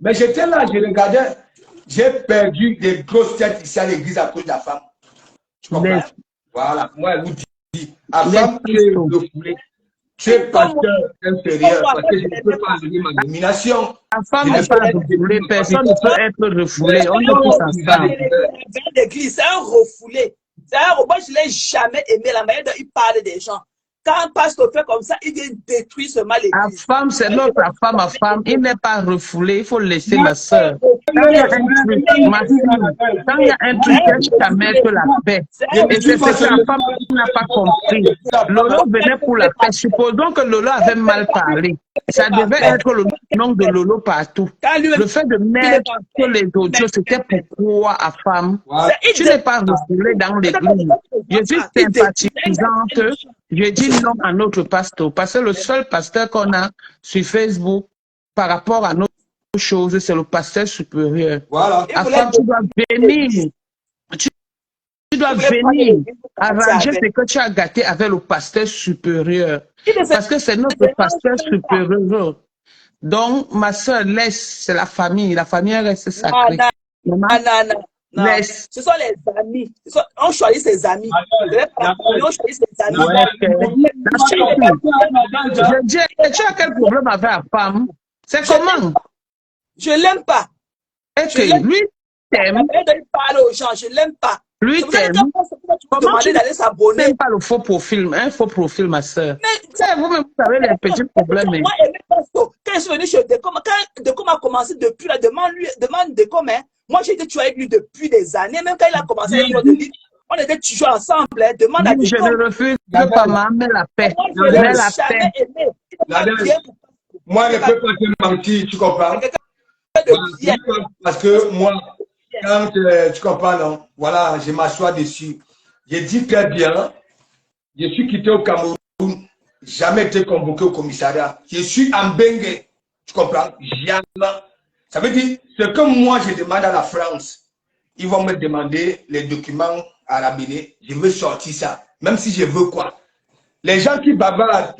Mais j'étais là, je regardais, j'ai perdu des grosses têtes ici à l'église à cause de la femme. Tu comprends? Voilà, moi, elle vous dit, la femme, tu es refoulée. Tu es pasteur inférieur parce que je ne peux pas donner ma nomination. La femme n'est pas refoulée, personne ne peut être refoulé. On est tous ensemble. C'est un refoulé. Moi, je ne l'ai jamais aimé la manière dont il parle des gens. Quand un pasteur fait comme ça, il vient détruire seulement l'église. La femme, c'est notre femme à femme. Il n'est pas refoulé. Il faut laisser ma soeur. Quand il y a un truc, ma fille, quand il y a un truc, qu'elle à mettre la paix. Et c'est ce que la femme n'a pas compris. Lolo venait pour la paix. Supposons que Lolo avait mal parlé. Ça devait être le nom de Lolo partout. Le fait de mettre les audios, c'était pourquoi à femme. Tu n'es pas refoulé dans l'église. Je suis sympathisante. Je dis non à notre pasteur, parce que le seul pasteur qu'on a sur Facebook par rapport à nos choses, c'est le pasteur supérieur. Voilà. Afin, tu dois venir. Tu dois venir arranger ce que tu as gâté avec le pasteur supérieur. Parce que c'est notre pasteur supérieur. Donc, ma soeur, laisse, c'est la famille. La famille reste sacrée. Non. Laisse. Ce sont les amis. On choisit ses amis. On choisit ses amis. Je dis, tu as quel problème avec la femme? C'est comment? Je l'aime pas. Et que lui t'aime. Il parle aux gens, je l'aime pas. Lui t'aime. Comment tu n'aimes pas le faux profil? Un faux profil, ma soeur. Vous-même, vous avez les petits problèmes. Moi, quand je suis venu chez Decom, quand Decom a commencé depuis la demande Decom, moi j'ai été tué avec lui depuis des années, même quand il a commencé à écrire de livres, on était toujours ensemble, demande à Decom. Je ne refuse pas, mais la paix. Moi, je ne l'ai jamais aimé. Moi, je ne peux pas te mentir, tu comprends? Parce que moi, quand tu comprends, non? Voilà, je m'assois dessus. Je dis très bien, je suis quitté au Cameroun, jamais été convoqué au commissariat. Je suis en Bengue, tu comprends? Jamais. Ça veut dire, ce que moi je demande à la France, ils vont me demander les documents à la Bénin, je veux sortir ça, même si je veux quoi. Les gens qui bavardent,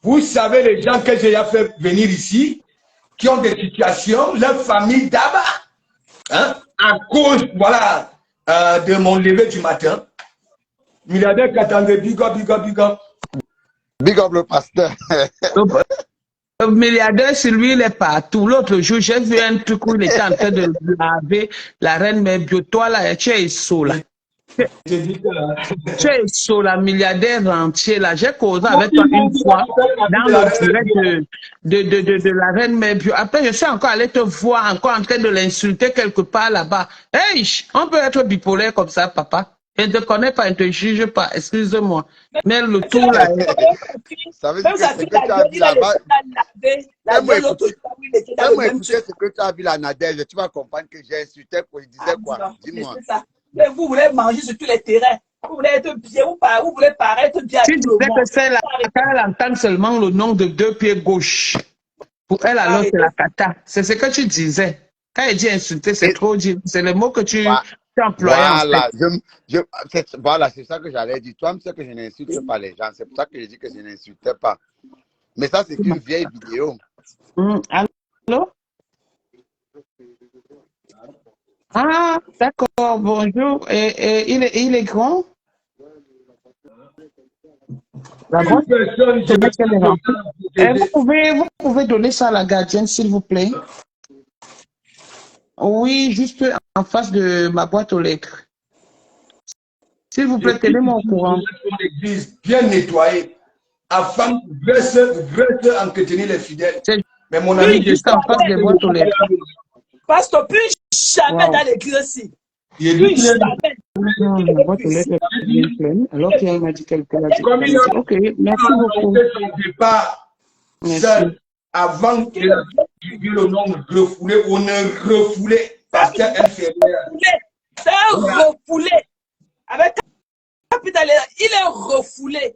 vous savez les gens que j'ai fait venir ici, qui ont des situations, leur famille d'abord, hein, à cause, voilà, de mon lever du matin. Milliardaire qui attendait, big up. Big up le pasteur. Le milliardaire, c'est lui, il est partout. L'autre jour, j'ai vu un truc où il était en train de laver la reine Mère Bio. Toi, là, tu es sous là. Tu es sous la milliardaire entier là. J'ai causé avec toi une fois dans le direct de la reine Mère Bio. Après, je suis encore allé te voir, encore en train de l'insulter quelque part là-bas. Hey, on peut être bipolaire comme ça, papa. Je ne te connais pas, je ne te juge pas, excuse-moi. Mais le tout là. Ça veut dire que ce que tu as vu là-bas. Fais-moi écouter ce que tu as vu là, Nadège. Tu vas comprendre que j'ai insulté pour il disait quoi. Dis-moi. Mais vous voulez manger sur tous les terrains. Vous voulez être bien, vous voulez paraître bien. Tu disais que c'est la quand elle entend seulement le nom de deux pieds gauche. Pour elle, alors, c'est la cata. C'est ce que tu disais. Quand elle dit insulter, c'est trop dit. C'est le mot que tu emploies. Voilà, voilà, c'est ça que j'allais dire. Toi, tu sais que je n'insulte pas les gens. C'est pour ça que je dis que je n'insultais pas. Mais ça, c'est une vieille vidéo. Allô? Ah, d'accord, bonjour. Et il est grand? Vous pouvez donner ça à la gardienne, s'il vous plaît? Oui, juste en face de ma boîte aux lettres. S'il vous plaît, tenez-moi au courant. L'église bien nettoyée, afin de entretenir les fidèles. Mais mon ami, juste en face des boîtes aux lettres. Pasteur, plus jamais dans l'église aussi. Plus jamais. La boîte aux lettres est bien pleine. Alors qu'elle m'a dit quelque chose. Ok, merci beaucoup. Merci. Avant qu'il ait le nom refoulé, on est refoulé parce qu'elle fait rien. C'est un refoulé. Avec capital, il est refoulé.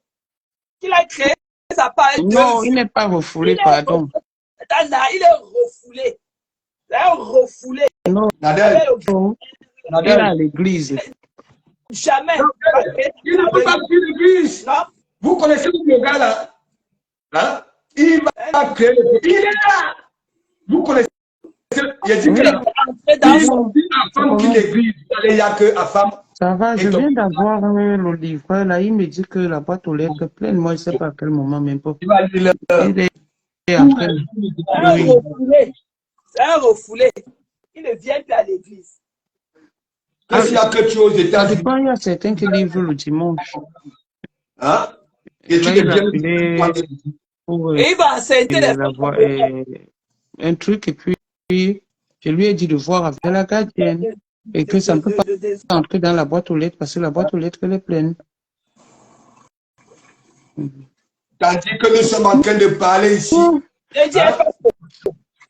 Il a créé sa part. Non, il n'est pas refoulé, pardon. Il est refoulé. C'est un refoulé. Non, Nadège. il est à l'église. Jamais. Il ne peut pas suivre l'église. Non. Vous connaissez le gars là? Hein? Il va créer le... Il est là. Vous connaissez. Il a dit que la femme qui l'église, il n'y a que la femme. Ça va, je viens d'avoir le livreur là. Il me dit que la boîte aux lettres est pleine. Moi, je ne sais pas à quel moment, même pas. Il va dire C'est un refoulé. C'est un refoulé. Il ne vient plus à l'église. S'il y a que tu es aux États-Unis. Il y a certains qui livrent le dimanche. Hein? Et tu deviens. Et il va enseigner un truc, et puis je lui ai dit de voir avec la gardienne. Et que ça ne peut pas entrer dans la boîte aux lettres parce que la boîte aux lettres elle est pleine. Tandis que nous sommes en train de parler ici.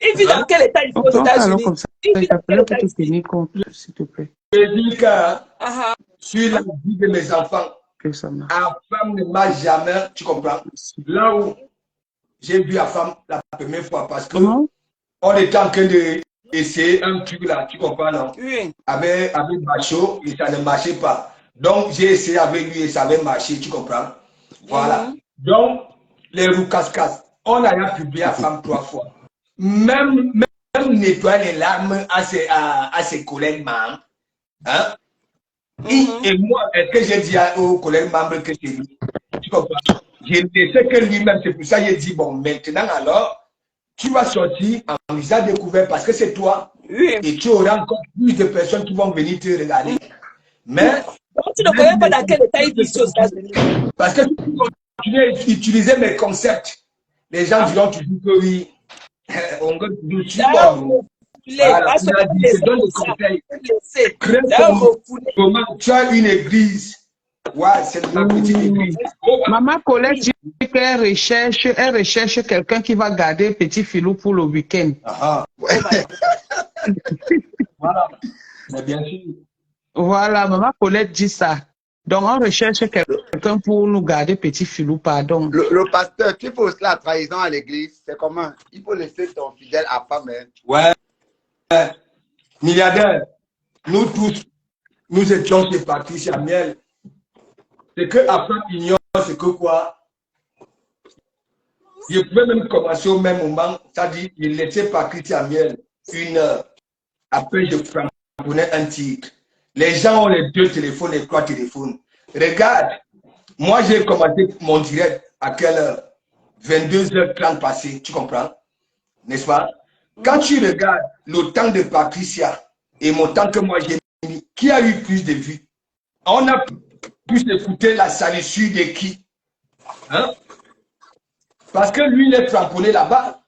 Il vit dans quel état il faut aux États-Unis? Il vit dans quel état il faut tenir compte, s'il te plaît. Je dis que sur la vie de mes enfants, la femme ne m'a jamais, tu comprends? Là où j'ai vu la femme la première fois parce que on était en train de essayer un truc là, tu comprends, non? Oui. Avec Macho, et ça ne marchait pas. Donc, j'ai essayé avec lui et ça avait marché, tu comprends? Voilà. Donc, les roues casse-casse, on a publié la femme 3 fois. Même nettoyer les larmes à ses collègues membres. Hein? Et moi, est-ce que j'ai dit aux collègues membres que c'est lui? Tu comprends? J'ai laissé que lui-même, c'est pour ça que j'ai dit, bon, maintenant alors, tu vas sortir en visage découvert parce que c'est toi. Oui. Et tu auras encore plus de personnes qui vont venir te regarder. Mais. Donc, tu ne connais pas dans quel état il vit aux États-Unis. Parce que si tu continues à utiliser mes concepts, les gens diront toujours que oui. On va nous suivre. Voilà, je donne le conseil. Comment tu as une église. Ouais, c'est ma petite église. Maman Colette dit qu'elle recherche quelqu'un qui va garder petit filou pour le week-end. Ouais. Voilà, mais bien sûr. Voilà, maman Colette dit ça. Donc, on recherche quelqu'un pour nous garder petit filou, pardon. Le pasteur, tu poses la trahison à l'église, c'est comment? Il faut laisser ton fidèle à femme. Hein? Ouais. Milliardaire, nous tous, nous étions chez Patricia Miel. C'est que après ignore, c'est que quoi? Je pouvais même commencer au même moment, c'est-à-dire, il laissait Patricia Miel 1 heure. Après, je prenais un titre. Les gens ont les 2 téléphones, les 3 téléphones. Regarde, moi j'ai commencé mon direct à quelle heure? 22h30 passé, tu comprends? N'est-ce pas? Quand tu regardes le temps de Patricia et mon temps que moi j'ai mis, qui a eu plus de vues? On a pu écouter la salissure de qui? Hein? Parce que lui, il est cramponné là-bas.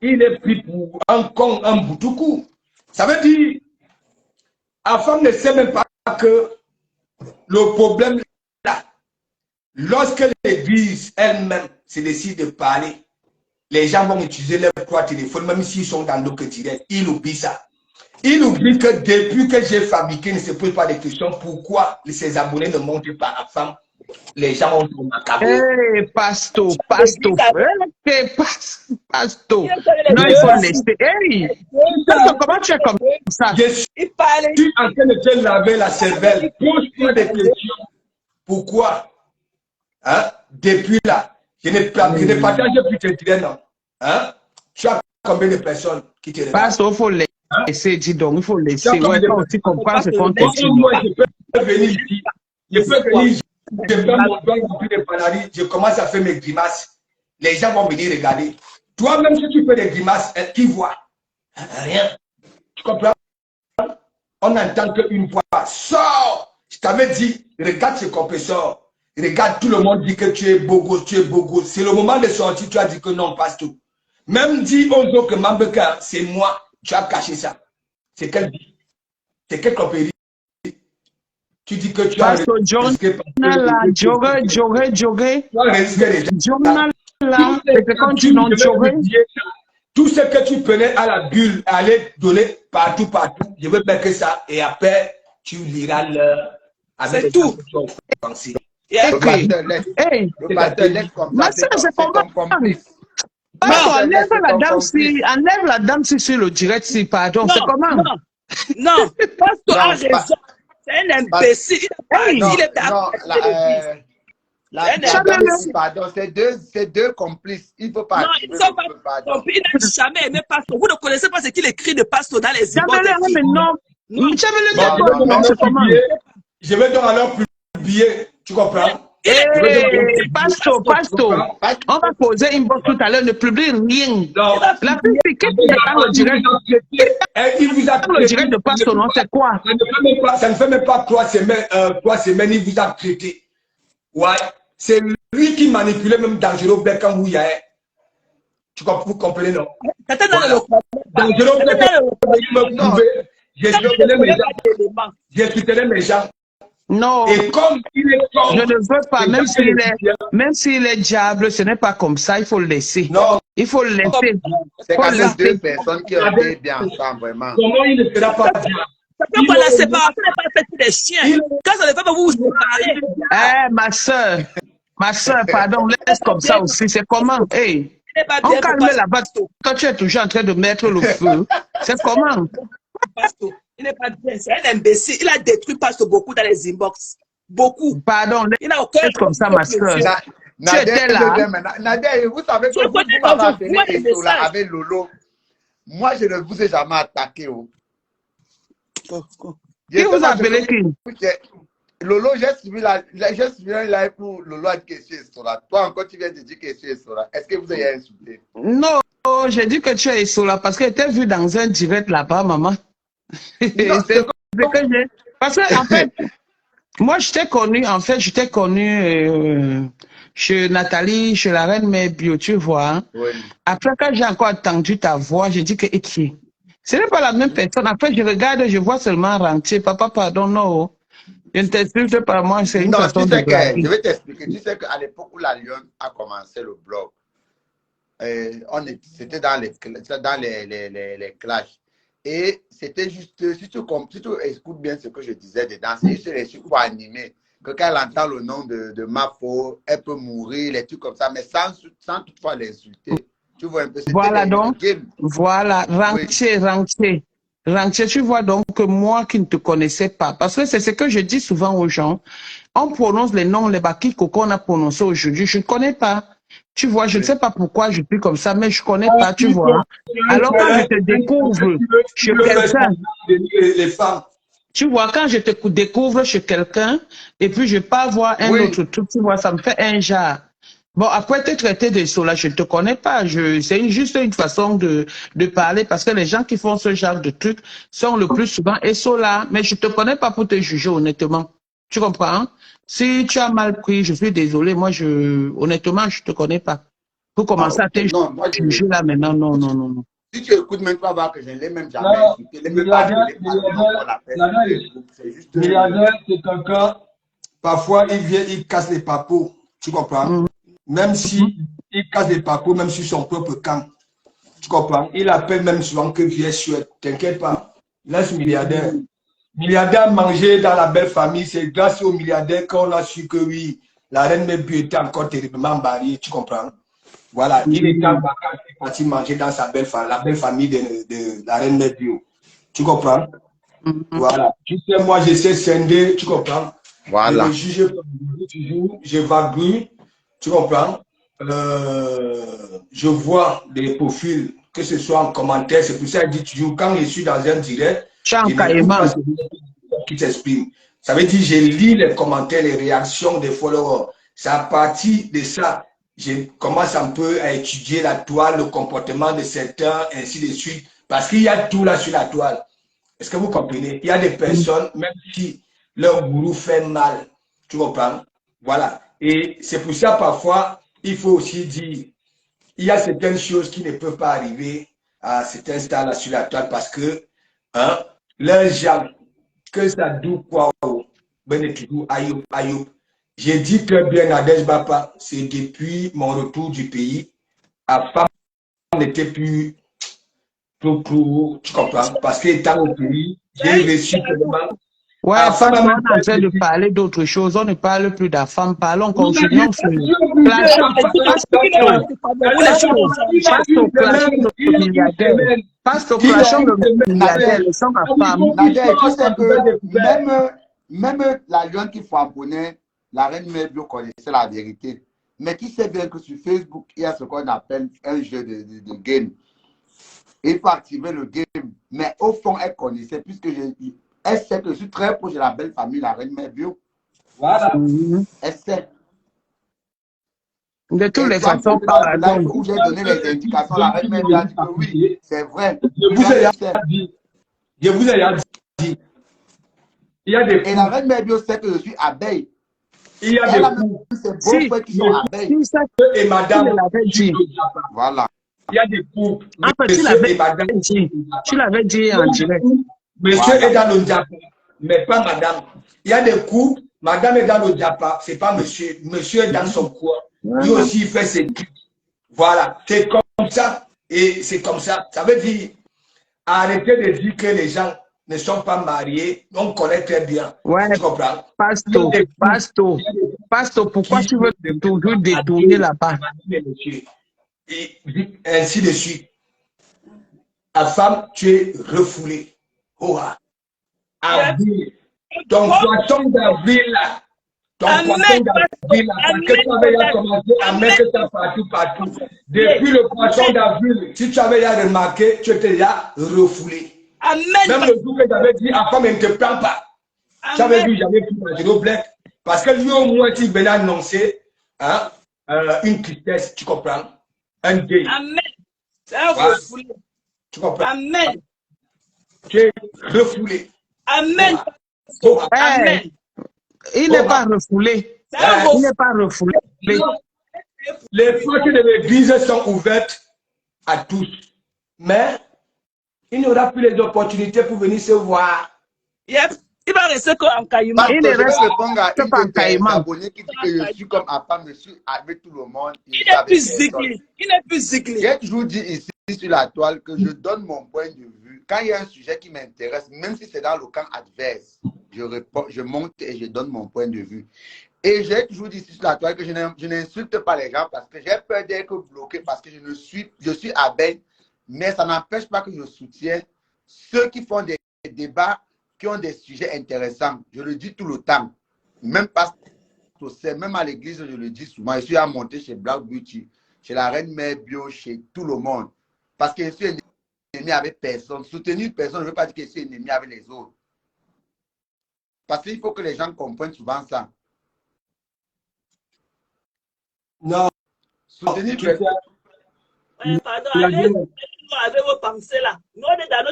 Il est pris pour un con, un boutoukou. Ça veut dire, la femme ne sait même pas que le problème là, lorsque l'église elle-même se décide de parler, les gens vont utiliser leurs 3 téléphones, même s'ils sont dans d'autres directs. Ils oublient ça. Ils oublient que depuis que j'ai fabriqué, ne se pose pas de questions pourquoi ses abonnés ne montent pas à femme. Les gens ont tout macabre. Hey, pasto. Hey, pasto. Non, il faut laisser. Hey, comment tu es comme ça? Je suis en train de te laver la cervelle. Pose-moi des questions. Pourquoi? Hein? Depuis là, je n'ai partagé plus de direct, non? Hein? Tu as combien de personnes qui te regardent? Pasto, il faut laisser, dis donc, il faut laisser. Ouais, toi aussi comprends ce qu'on te dit. Moi, je peux venir ici. Je peux venir. Je fais mon doigt rempli de panaris, je commence à faire mes grimaces. Les gens vont venir regarder. Toi-même, si tu fais des grimaces, qui voit? Rien. Tu comprends? On n'entend qu'une voix. Sors! Je t'avais dit, regarde ce compresseur. Regarde, tout le monde dit que tu es beau gosse, tu es beau gosse. C'est le moment de sortir, tu as dit que non, passe tout. Même dit aux autres que Mambeka, c'est moi, tu as caché ça. C'est quelle vie? C'est quelle compagnie? Tu dis que tu as risqué. Tout ce que tu prenais à la bulle, aller donner partout, je veux mettre ça et après, tu liras l'heure. C'est tout. Le pasteur laisse comme ça, c'est ton complice. enlève la dame sur le direct, si, pardon, c'est comment? Non, Pasteur a raison. C'est un imbécile. Pardon, c'est deux complices. Il ne faut pas. Non, ils ne sont pas complices. Il n'a jamais aimé Pasteur. Vous ne connaissez pas ce qu'il écrit de Pasteur dans les images. Je vais donc alors publier. Tu comprends? Pasto, on va poser une box tout à l'heure, ne publie rien. La fille, qu'est-ce qu'il y a dans le direct? Il vous a le direct de Pasto, non, c'est quoi? Ça ne fait même pas 3 semaines, il vous a traité. Ouais, c'est lui qui manipulait même Dangereux Beckham où il y a. Vous comprenez, non? Dangereux Beckham, j'ai soutenu mes gens. Non, et comme il est je ne veux pas, même s'il est diable, ce n'est pas comme ça, il faut le laisser. Non, il faut le laisser. C'est quand même deux personnes qui ont été bien ensemble, vraiment. Comment il ne sera pas diable? La séparation n'est pas faite des chiens. Quand ça ne fait pas vous séparer. Ma soeur, pardon, laisse comme ça aussi. C'est comment? Hey, on calme là-bas. Toi, tu es toujours en train de mettre le feu. C'est comment? Il n'est pas bien, c'est un imbécile. Il a détruit Pasteur beaucoup dans les inbox. Beaucoup. Pardon, il n'a aucun comme ça, ma soeur. Tu étais là. Nadia, vous savez que vous m'avez appelé Esola avec Lolo. Moi, je ne vous ai jamais attaqué. Qui vous a appelé qui? Lolo, j'ai suivi un live pour Lolo a dit que je suis Esola. Toi encore, tu viens de dire que je suis Esola. Est-ce que vous avez insulté? Non, j'ai dit que tu es Esola parce que tu étais vu dans un direct là-bas, maman. Parce que, en fait, moi, j'étais connue, chez Nathalie, chez la reine Mère Bio, tu vois. Oui. Après, quand j'ai encore entendu ta voix, j'ai dit que ce n'est pas la même personne. Après, je regarde, je vois seulement Rentier. Papa, pardon, non. Je ne t'explique pas, moi, c'est une façon de blaguer. Je vais t'expliquer. Tu sais qu'à l'époque où la Lyon a commencé le blog, c'était dans les clashs. Et c'était juste, si tu écoutes bien ce que je disais dedans, c'est juste les trucs pour animer. Que quand elle entend le nom de Mafo, elle peut mourir, les trucs comme ça, mais sans toutefois l'insulter. Tu vois un peu. Voilà donc. Voilà, Rentier, tu vois donc que moi qui ne te connaissais pas, parce que c'est ce que je dis souvent aux gens, on prononce les noms, les bakiko qu'on a prononcés aujourd'hui, je ne connais pas. Tu vois, je ne sais pas pourquoi je suis comme ça, mais je ne connais pas, tu vois. Alors quand je te découvre chez quelqu'un, tu vois, quand je te découvre chez quelqu'un, et puis je pars voir un autre truc, tu vois, ça me fait un genre. Bon, après te traiter de cela, je ne te connais pas. C'est juste une façon de parler, parce que les gens qui font ce genre de trucs sont le plus souvent cela, mais je ne te connais pas pour te juger, honnêtement. Tu comprends? Si tu as mal pris, je suis désolé. Moi, honnêtement, je ne te connais pas. Pour commencer à te juger là maintenant, non. Si tu écoutes même, tu vas voir que je ne l'ai même jamais insulté. Milliardaire, c'est quelqu'un, parfois, il vient, il casse les papos. Tu comprends? Même si il casse les papos, même sur son propre camp. Tu comprends? Il appelle même souvent que viens chouette. T'inquiète pas. Laisse milliardaire. Milliardaire manger dans la belle famille, c'est grâce au milliardaire qu'on a su que oui, la reine Mébio était encore terriblement barrée, tu comprends? Voilà, il était en vacances, il est parti manger dans sa belle famille, la belle famille de la reine Mébio. Tu comprends? Voilà. Tu sais, moi, je sais scinder, tu comprends? Voilà. Je vague, tu comprends? Je vois des profils, que ce soit en commentaire, c'est pour ça que je dis toujours, quand je suis dans un direct, qui s'exprime. Ça veut dire je lis les commentaires, les réactions des followers. C'est à partir de ça, je commence un peu à étudier la toile, le comportement de certains, ainsi de suite. Parce qu'il y a tout là sur la toile. Est-ce que vous comprenez? Il y a des personnes, même si leur gourou fait mal, tu comprends? Voilà. Et c'est pour ça, parfois, il faut aussi dire, il y a certaines choses qui ne peuvent pas arriver à certains stades là sur la toile parce que, leurs gens, que ça doit quoi, ayoub. J'ai dit très bien à Desbapa, c'est depuis mon retour du pays, la femme n'était plus trop, tu comprends, parce qu'étant au pays, j'ai reçu tellement, Ouais, parce qu'on est en train de parler d'autre chose. On ne parle plus d'AFAM. Parlons, continuons sur clashons le milliardaire. Passe au clashons le milliardaire. Les sommes à femme. Nadia, tu sais que même la jeune qui frapponnait, la reine mère Bio connaissait la vérité. Mais qui sait bien que sur Facebook, il y a ce qu'on appelle un jeu de game. Il faut activer le game. Mais au fond, elle connaissait, puisque elle sait que je suis très proche de la belle famille, la reine mère Bio. Voilà. Elle sait. De toutes les façons, où j'ai donné les indications, la reine mère Bio a dit que oui, c'est vrai. Je vous ai dit. Je vous ai dit. Il y a des et la reine mère Bio sait que je suis abeille. Il y a des coups. C'est beaux frères qui sont abeilles. Et madame, voilà. Il y a des couples. Tu l'avais dit en direct. Monsieur est dans le Japa, mais pas madame. Il y a des couples, madame est dans le Japa, c'est pas monsieur. Monsieur est dans son coin. Lui aussi, il fait ses trucs. Voilà. C'est comme ça. Et c'est comme ça. Ça veut dire, arrêtez de dire que les gens ne sont pas mariés. On connaît très bien. Ouais. Tu comprends? Pastor, pourquoi tu veux toujours détourner là-bas? Et ainsi de suite. La femme, tu es refoulée. Oh, avril. Ton poisson d'avril là. Ton poisson d'avril là. Parce que tu avais commencé à mettre ça partout. Depuis le poisson d'avril, si tu avais remarqué, tu étais là refoulé. Même le jour que j'avais dit, la femme ne te prend pas. Tu avais vu, j'avais pu manger au black. Parce que lui, au moins, il venait annoncer hein, une tristesse, tu comprends? Un deuil. Amen. C'est un refoulé. Tu comprends? Amen. Tu es refoulé. Amen. Amen. Il n'est pas refoulé. Il n'est pas refoulé. Les portes de l'église sont ouvertes à tous. Mais il n'y aura plus les opportunités pour venir se voir. Yep. Il va rester qu'en caïman. Il ne reste répondre à une de tes abonnés qui dit que je suis comme Afam, je suis avec tout le monde. Il n'est plus zigli. Il n'est plus zigli. J'ai toujours dit ici sur la toile que je donne mon point de vue. Quand il y a un sujet qui m'intéresse, même si c'est dans le camp adverse, je monte et je donne mon point de vue. Et j'ai toujours dit ici sur la toile que je n'insulte pas les gens parce que j'ai peur d'être bloqué, parce que je suis abeille, mais ça n'empêche pas que je soutiens ceux qui font des débats qui ont des sujets intéressants. Je le dis tout le temps. Même pas même à l'église, je le dis souvent. Je suis à monter chez Black Beauty, chez la Reine Mère Bio, chez tout le monde. Parce que je suis ennemi avec personne. Soutenir personne, je ne veux pas dire que je suis ennemi avec les autres. Parce qu'il faut que les gens comprennent souvent ça. Non. Soutenir personne. Pardon, allez avec vos pensées là. Nous, on est dans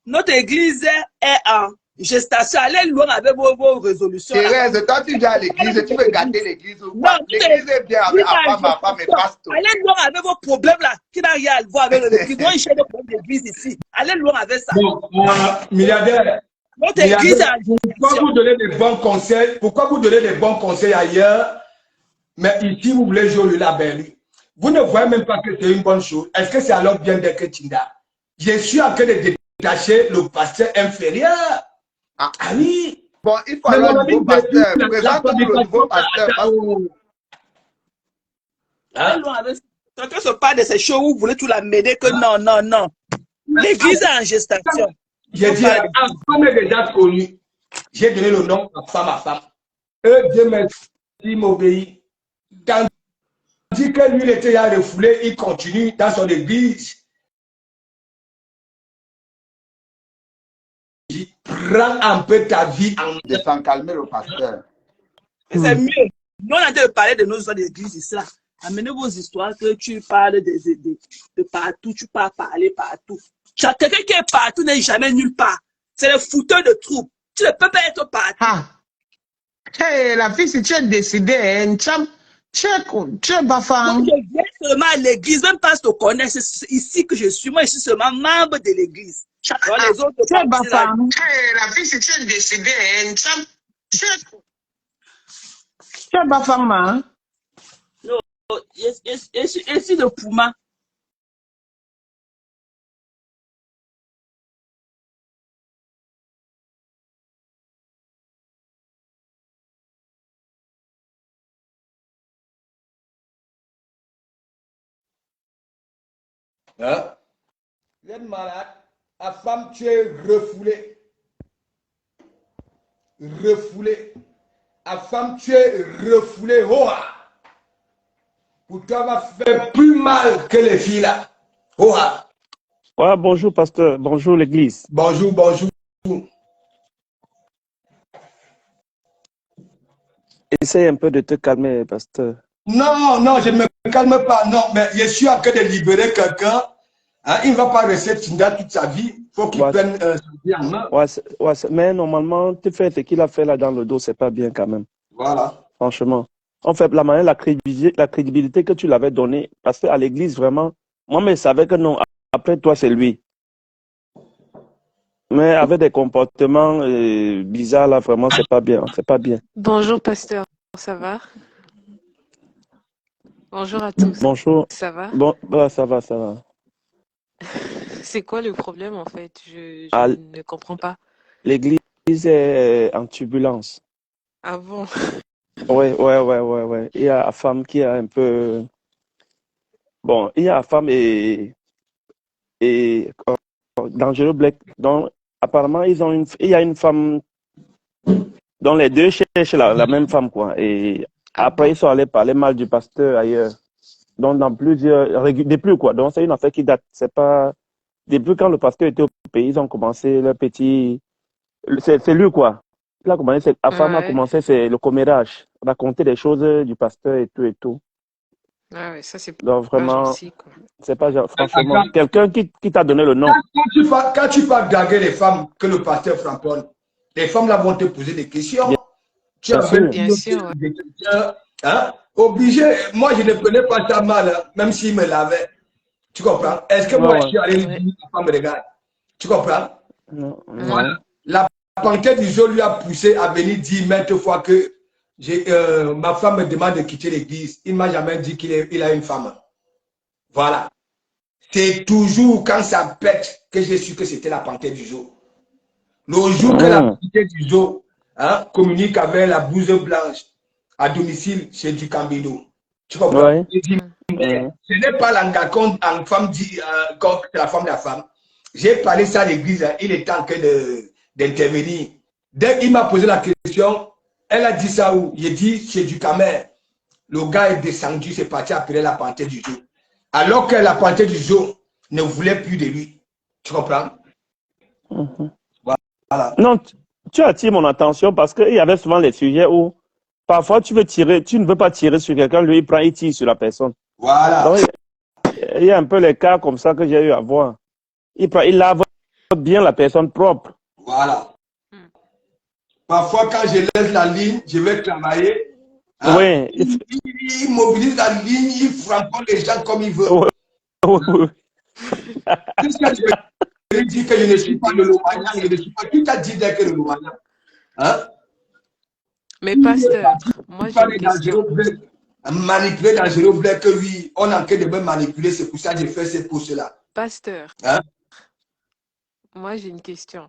notre église est en gestation. Allez loin avec vos résolutions. Thérèse, toi tu viens à l'église, tu veux gâter l'église ou quoi? L'église est bien avec ma femme et pasteur. Allez loin avec vos problèmes là, qui n'a rien à voir avec l'église. Moi, je cherche des problèmes d'église ici. Allez loin avec ça. Bon, milliardaire. Notre église est en gestation. Pourquoi vous donnez des bons conseils? Pourquoi vous donnez des bons conseils ailleurs? Mais ici, vous voulez jouer le label. Vous ne voyez même pas que c'est une bonne chose. Est-ce que c'est alors bien d'être Tinda? Je suis en train de détacher le pasteur inférieur. Ah oui. Bon, il faut alors le nouveau pasteur. Présente-nous le nouveau pasteur. Quand on parle de ces choses où vous voulez tout la mêler, que non. L'église est en gestation. J'ai dit, la femme est déjà connue. J'ai donné le nom à femme. Dieu merci, m'obéit. Tandis que lui, il était à refoulé, il continue dans son église. Prends un peu ta vie en main. De s'en calmer le pasteur. C'est mieux. Nous, on a de parler de nos histoires d'église ici. Amenez vos histoires que tu parles de partout, tu peux parler partout. Quelqu'un qui est partout n'est jamais nulle part. C'est le fouteur de troupes. Tu ne peux pas être partout. Ah. Hey, la fille, si tu es décidé, tu es bafang. Je viens seulement à l'église, même pas te connaître. C'est ici que je suis. Moi, je suis seulement membre de l'église. Les autres, tu es bafang. Hey, la fille, si tu es décidé, tu es bafang, man. Non, je suis de Pouma. Hein? Vous êtes malade. La femme, tu es refoulée. Refoulée. La femme, tu es refoulée. Oh, pour toi, va faire plus mal que les filles là. Oh, Ouais, bonjour, pasteur. Bonjour, l'église. bonjour, bonjour. Essaye un peu de te calmer, pasteur. Non, non, je ne me calme pas. Non, mais je suis en train de libérer quelqu'un. Hein, il ne va pas rester Tinda toute sa vie. Il faut qu'il prenne sa vie en main. Ouais, mais normalement, tu fais ce qu'il a fait là dans le dos, c'est pas bien quand même. Voilà. Franchement. En fait, la manière, la crédibilité que tu l'avais donnée, parce qu'à l'église, vraiment, moi, je savais que non, après toi, c'est lui. Mais avec des comportements bizarres, là, vraiment, c'est pas bien. C'est pas bien. Bonjour, pasteur. Ça va? Bonjour à tous. Bonjour. Ça va? Bon, bah, ça va, ça va. C'est quoi le problème, en fait? Je ne comprends pas. L'église est en turbulence. Ah bon? Ouais. Il y a la femme qui est un peu... Bon, il y a la femme et Dangereux Black. Donc, apparemment, il y a une femme dont les deux cherchent la même femme, quoi. Et après, ils sont allés parler mal du pasteur ailleurs. Donc, dans plusieurs... Depuis, quoi. Donc, c'est une affaire qui date. C'est pas... Depuis quand le pasteur était au pays, ils ont commencé leur petit... C'est lui, quoi. Il a commencé, la femme a commencé, c'est le commérage. Raconter des choses du pasteur et tout. Ah ouais, ça c'est Donc, vraiment, pas gentil, quoi. C'est pas franchement. Quelqu'un qui t'a donné le nom. Quand tu vas draguer les femmes que le pasteur framponne, les femmes là vont te poser des questions. Bien sûr. Hein? Obligé, moi je ne prenais pas ça mal, hein, même s'il me lavait. Tu comprends? Est-ce que moi je suis allé lui dire la femme me regarde? Tu comprends? Non. Voilà. La panthère du zoo lui a poussé à venir dire maintes fois que ma femme me demande de quitter l'église. Il ne m'a jamais dit qu'il a une femme. Voilà. C'est toujours quand ça pète que j'ai su que c'était la panthère du zoo. Le jour que la panthère du zoo communique avec la bouse blanche à domicile chez du Cambido. Tu comprends? Ouais. Ce n'est pas l'angacon en femme dit comme la femme de la femme. J'ai parlé ça à l'église, il est en train d'intervenir. Dès qu'il m'a posé la question, elle a dit ça où? J'ai dit chez du Camer. Le gars est descendu, c'est parti appeler la panthère du zoo. Alors que la panthère du zoo ne voulait plus de lui. Tu comprends? Voilà. Non, tu attires mon attention parce qu'il y avait souvent les sujets où parfois tu ne veux pas tirer sur quelqu'un, lui il tire sur la personne. Voilà. Donc, il y a un peu les cas comme ça que j'ai eu à voir. Il lave bien la personne propre. Voilà. Parfois, quand je laisse la ligne, je vais travailler. Hein, oui. Il mobilise la ligne, il frappe les gens comme il veut. Qu'est-ce que tu veux dire que je ne suis pas le Lomagnan, je ne suis pas. Qui t'a dit que le Lomagnan? Hein? Mais pasteur, moi j'ai une question. Manipuler Dangereux Black, que oui, on a en train de me manipuler, c'est pour ça que j'ai fait ces posts-là. Pasteur, hein? Moi j'ai une question.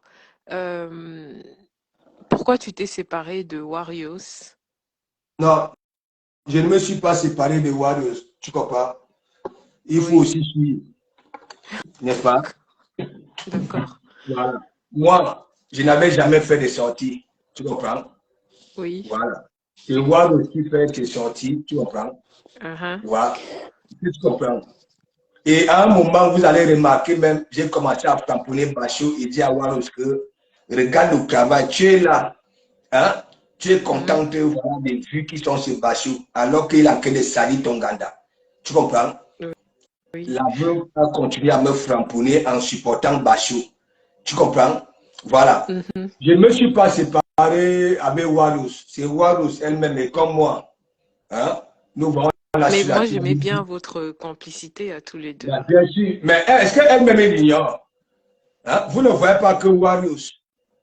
Pourquoi tu t'es séparé de Warriors? Non, je ne me suis pas séparé de Warriors, tu comprends? Il faut aussi suivre, n'est-ce pas? D'accord. Voilà. Moi, je n'avais jamais fait de sorties, tu comprends? Oui. Voilà. C'est Warriors qui fait des sorties, tu comprends? Voilà. Tu comprends? Et à un moment, vous allez remarquer même, j'ai commencé à tamponner Bachou et dire à Warriors que regarde le travail, tu es là, hein? Tu es content de voir des vues qui sont sur Bachou, alors qu'il a que de salir ton ganda. Tu comprends? Oui. La veuve a continué à me framponner en supportant Bachou. Tu comprends? Voilà. Je ne me suis pas séparé avec Warus. C'est Warus elle-même, et comme moi. Hein? Nous voyons la Mais moi, j'aimais bien votre complicité à tous les deux. Bien sûr. Mais est-ce qu'elle-même l'ignore? Hein? Vous ne voyez pas que Warus,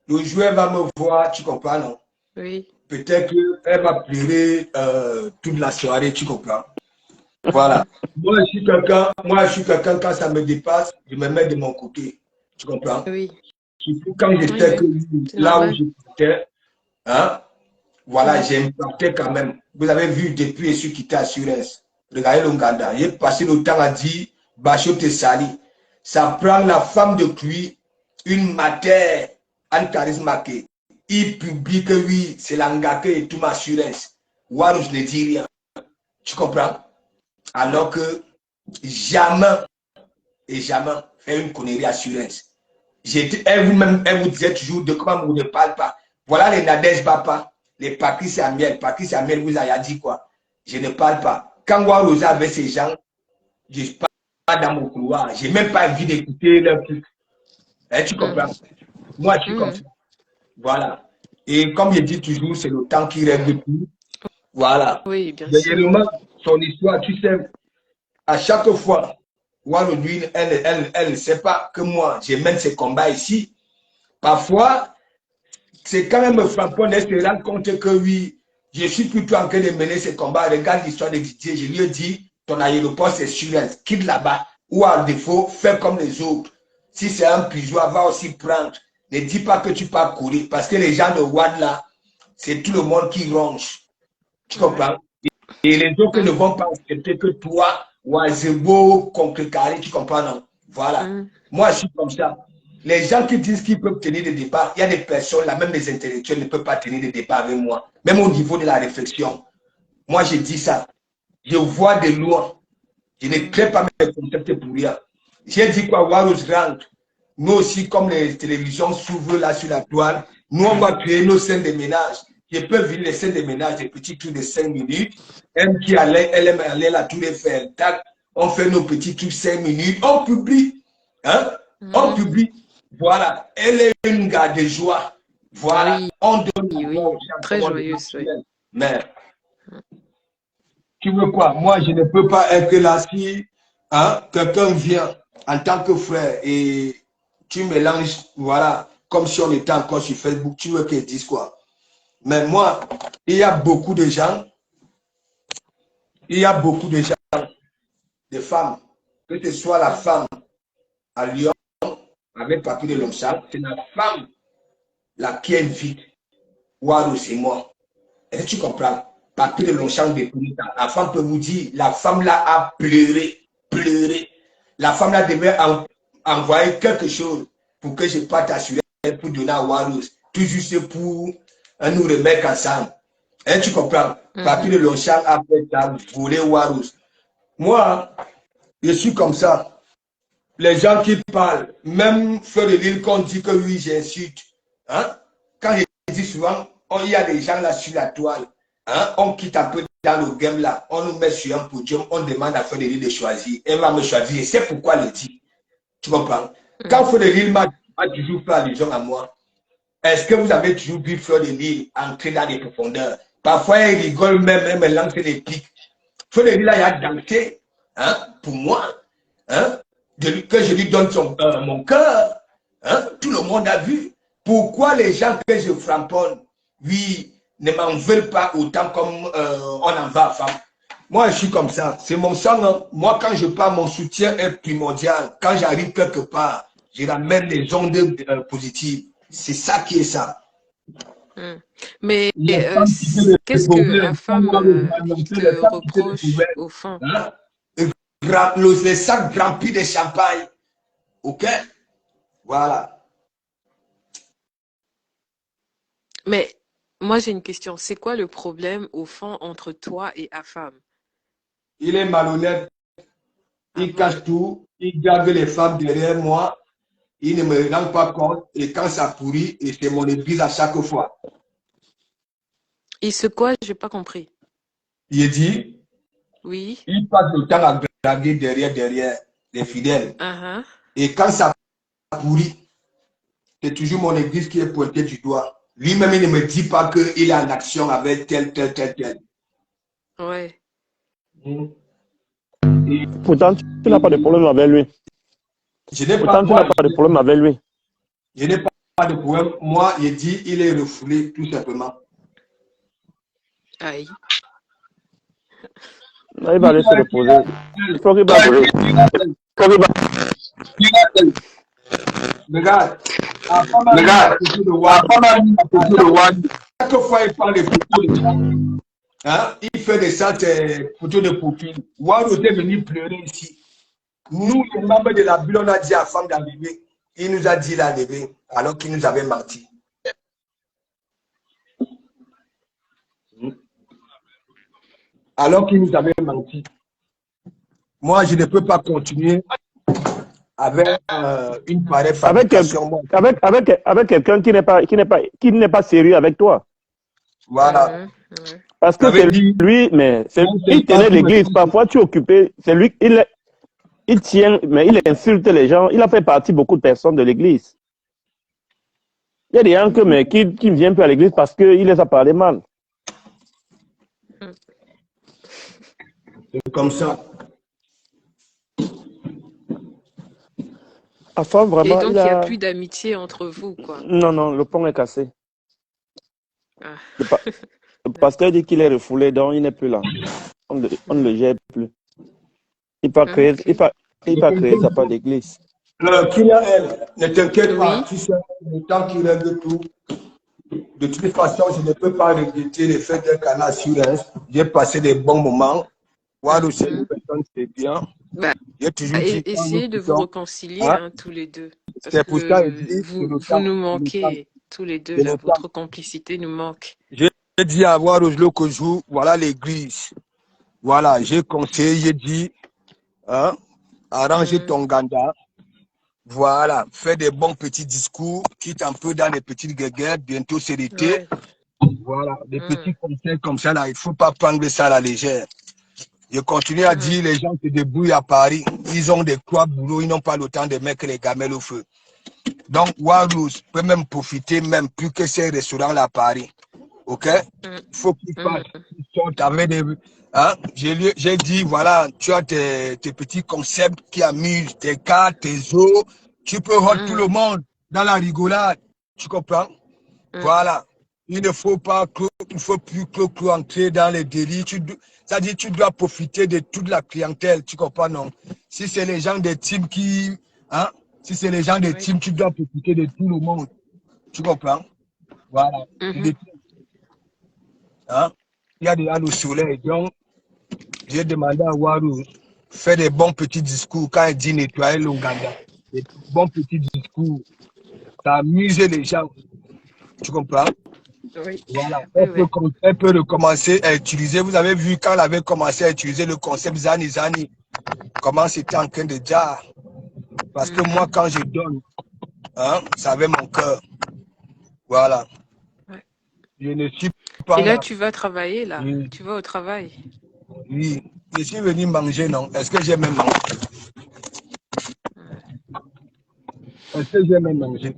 le joueur va me voir, tu comprends, non? Oui. Peut-être qu'elle va pleurer toute la soirée, tu comprends? Voilà. Moi, je suis quelqu'un, quand ça me dépasse, je me mets de mon côté. Tu comprends? Oui. Surtout quand j'étais là où j'étais, hein? Voilà, j'ai impacté quand même. Vous avez vu depuis je suis quitté Assurance. Regardez l'Ouganda. J'ai passé le temps à dire Bachot te sali. Ça prend la femme de cuir, une matière, un charisme. Il publie que oui, c'est l'angake et tout ma assurance. Warouh, je ne dis rien. Tu comprends? Alors que jamais et jamais fait une connerie assurance. Elle vous disait toujours de comment vous ne parle pas. Voilà les Nadège Papa, les Patrice Amiel. Patrice Amiel vous a dit quoi? Je ne parle pas. Quand Warouh avec ces gens, je ne suis pas dans mon couloir. Je n'ai même pas envie d'écouter leur truc. Hein, tu comprends? Moi, je suis comme ça. Voilà. Et comme je dis toujours, c'est le temps qui règle tout. Voilà. Oui, bien sûr. Dernièrement, son histoire, tu sais, à chaque fois, Warouh, elle ne sait pas que moi, je mène ces combats ici. Parfois, c'est quand même frappant de se rendre compte que oui, je suis plutôt en train de mener ces combats. Regarde l'histoire de Didier, je lui ai dit, ton aéroport c'est sûr, quitte là-bas. Ou à défaut, fais comme les autres. Si c'est un pigeon, va aussi prendre. Ne dis pas que tu pars courir. Parce que les gens de Wad là, c'est tout le monde qui ronge. Tu comprends? Et les autres ne vont pas accepter que toi, Oisebo, Concrécaré, tu comprends, non? Voilà. Moi, je suis comme ça. Les gens qui disent qu'ils peuvent tenir des débats, il y a des personnes, là, même les intellectuels ne peuvent pas tenir des débats avec moi. Même au niveau de la réflexion. Moi, je dis ça. Je vois des lois. Je ne crée pas mes concepts pour rien. J'ai dit quoi, Warus rentre. Nous aussi, comme les télévisions s'ouvrent là sur la toile, nous, on va créer nos scènes de ménage. Je peux vivre les scènes de ménage, des petits trucs de 5 minutes. Elle qui allait, elle aime aller là, tous les faire. Tac, on fait nos petits trucs 5 minutes. On publie. Hein? On publie. Voilà. Elle est une gars de joie. Voilà. Oui. On donne Oui. Très joyeuse. Oui. Mais, tu veux quoi? Moi, je ne peux pas être là si hein, quelqu'un vient en tant que frère et tu mélanges, voilà, comme si on était encore sur Facebook, tu veux qu'ils disent quoi? Mais moi, il y a beaucoup de gens, de femmes, que ce soit la femme à Lyon, avec Papi de Lomchal, c'est la femme là qui invite Warou, c'est moi. Est-ce que tu comprends? Papi de Lomchal de Punita, la femme peut vous dire, la femme là a pleuré. La femme là devait envoyer quelque chose pour que je parte assurer pour donner à Warou, tout juste pour nous remettre ensemble. Hein, tu comprends? Papi de Lomchal a fait voler Warou. Moi, je suis comme ça. Les gens qui parlent, même Fleur de Lille, qu'on dit que oui, j'insulte. Hein? Quand je dis souvent, il y a des gens là sur la toile. Hein? On quitte un peu dans le game là. On nous met sur un podium, on demande à Fleur de Lille de choisir. Elle va me choisir. C'est pourquoi elle le dit. Tu comprends? Quand Fleur de Lille m'a toujours fait allusion à moi, est-ce que vous avez toujours vu Fleur de Lille entrer dans les profondeurs? Parfois, elle rigole même, elle me lance des pics. Fleur de Lille là, il a dansé hein, pour moi. Hein? Que je lui donne mon cœur. Hein? Tout le monde a vu. Pourquoi les gens que je framponne, oui, ne m'en veulent pas autant comme on en va à femme. Moi, je suis comme ça. C'est mon sang. Hein? Moi, quand je pars, mon soutien est primordial. Quand j'arrive quelque part, je ramène les ondes positives. C'est ça qui est ça. Mais qu'est-ce que la femme te reproche au fond? Hein? Les sacs remplis de champagne. Ok? Voilà. Mais moi, j'ai une question. C'est quoi le problème au fond entre toi et Afam? Il est malhonnête. Il cache tout. Il garde les femmes derrière moi. Il ne me rend pas compte. Et quand ça pourrit, et c'est mon église à chaque fois. Et ce quoi? Je n'ai pas compris. Il dit. Oui. Il passe le temps à draguer derrière les fidèles. Et quand ça pourrit, c'est toujours mon église qui est pointée du doigt. Lui-même, il ne me dit pas qu'il est en action avec tel. Ouais. Et pourtant, tu n'as pas de problème avec lui. Je n'ai pas de problème avec lui. Je n'ai pas de problème. Moi, il dit il est refoulé, tout simplement. Aïe. Là, il va aller se reposer. Il faut qu'il va Regarde. Chaque fois, il parle de photos de gens. Hein? Il fait des sortes photos de profil. Warou est venu pleurer ici. Nous, les membres de la bulle, on a dit à la femme d'arriver. Il nous a dit d'arriver, alors qu'il nous avait menti. Alors qu'il nous avait menti. Moi, je ne peux pas continuer avec une pareille fabrication. Avec quelqu'un qui n'est pas sérieux avec toi. Voilà. Parce que c'est lui, mais il tenait l'église. Parfois, tu es occupé. C'est lui, il tient, mais il insulte les gens. Il a fait partie beaucoup de personnes de l'église. Il y a des gens qui ne viennent plus à l'église parce qu'il les a parlé mal. C'est comme ça. Enfin, vraiment, et donc, il n'y a plus d'amitié entre vous, quoi. Non, le pont est cassé. Ah. Le pasteur dit qu'il est refoulé, donc il n'est plus là. On ne le gère plus. Il va créer sa part d'église. Kylian, elle, ne t'inquiète pas. Tu sais, le temps qu'il règle tout. De toute façon, je ne peux pas regretter le fait d'être à l'assurance. J'ai passé des bons moments. Voir aussi une personne, c'est bien. Essayez de vous réconcilier tous les deux. C'est pour ça que vous nous manquez tous les deux. Là, votre complicité nous manque. J'ai dit à Warouge que jour, voilà l'église. Voilà, j'ai conseillé, j'ai dit, arrange ton ganda. Voilà, fais des bons petits discours, quitte un peu dans les petites guerres, bientôt c'est l'été. Ouais. Voilà, des petits conseils comme ça, là, il ne faut pas prendre ça à la légère. Je continue à dire, les gens se débrouillent à Paris, ils ont des croix boulot, ils n'ont pas le temps de mettre les gamelles au feu. Donc, Warous peut même profiter, même plus que ces restaurants-là à Paris. Ok? Il faut qu'ils sortent avec des... J'ai dit, voilà, tu as tes petits concepts qui amusent, tes cartes, tes os, tu peux rendre tout le monde dans la rigolade. Tu comprends? Voilà. Il ne faut pas il faut plus entrer dans les délits. C'est-à-dire, tu dois profiter de toute la clientèle. Tu comprends, non? Si c'est les gens des teams si c'est les gens des teams, tu dois profiter de tout le monde. Tu comprends? Voilà. Il y a déjà le soleil. Donc, j'ai demandé à Warou, faire des bons petits discours quand il dit nettoyer l'Ouganda. Des bons petits discours. Ça amuse les gens. Tu comprends? Oui. Voilà. Elle peut recommencer à utiliser. Vous avez vu quand elle avait commencé à utiliser le concept Zani Zani, comment c'était en train de dire. Parce que moi, quand je donne, ça avait mon cœur. Voilà. Ouais. Je ne suis pas. Et là, tu vas travailler, là. Tu vas au travail. Oui. Je suis venu manger, non? Est-ce que j'ai même mangé? Est-ce que j'ai même mangé?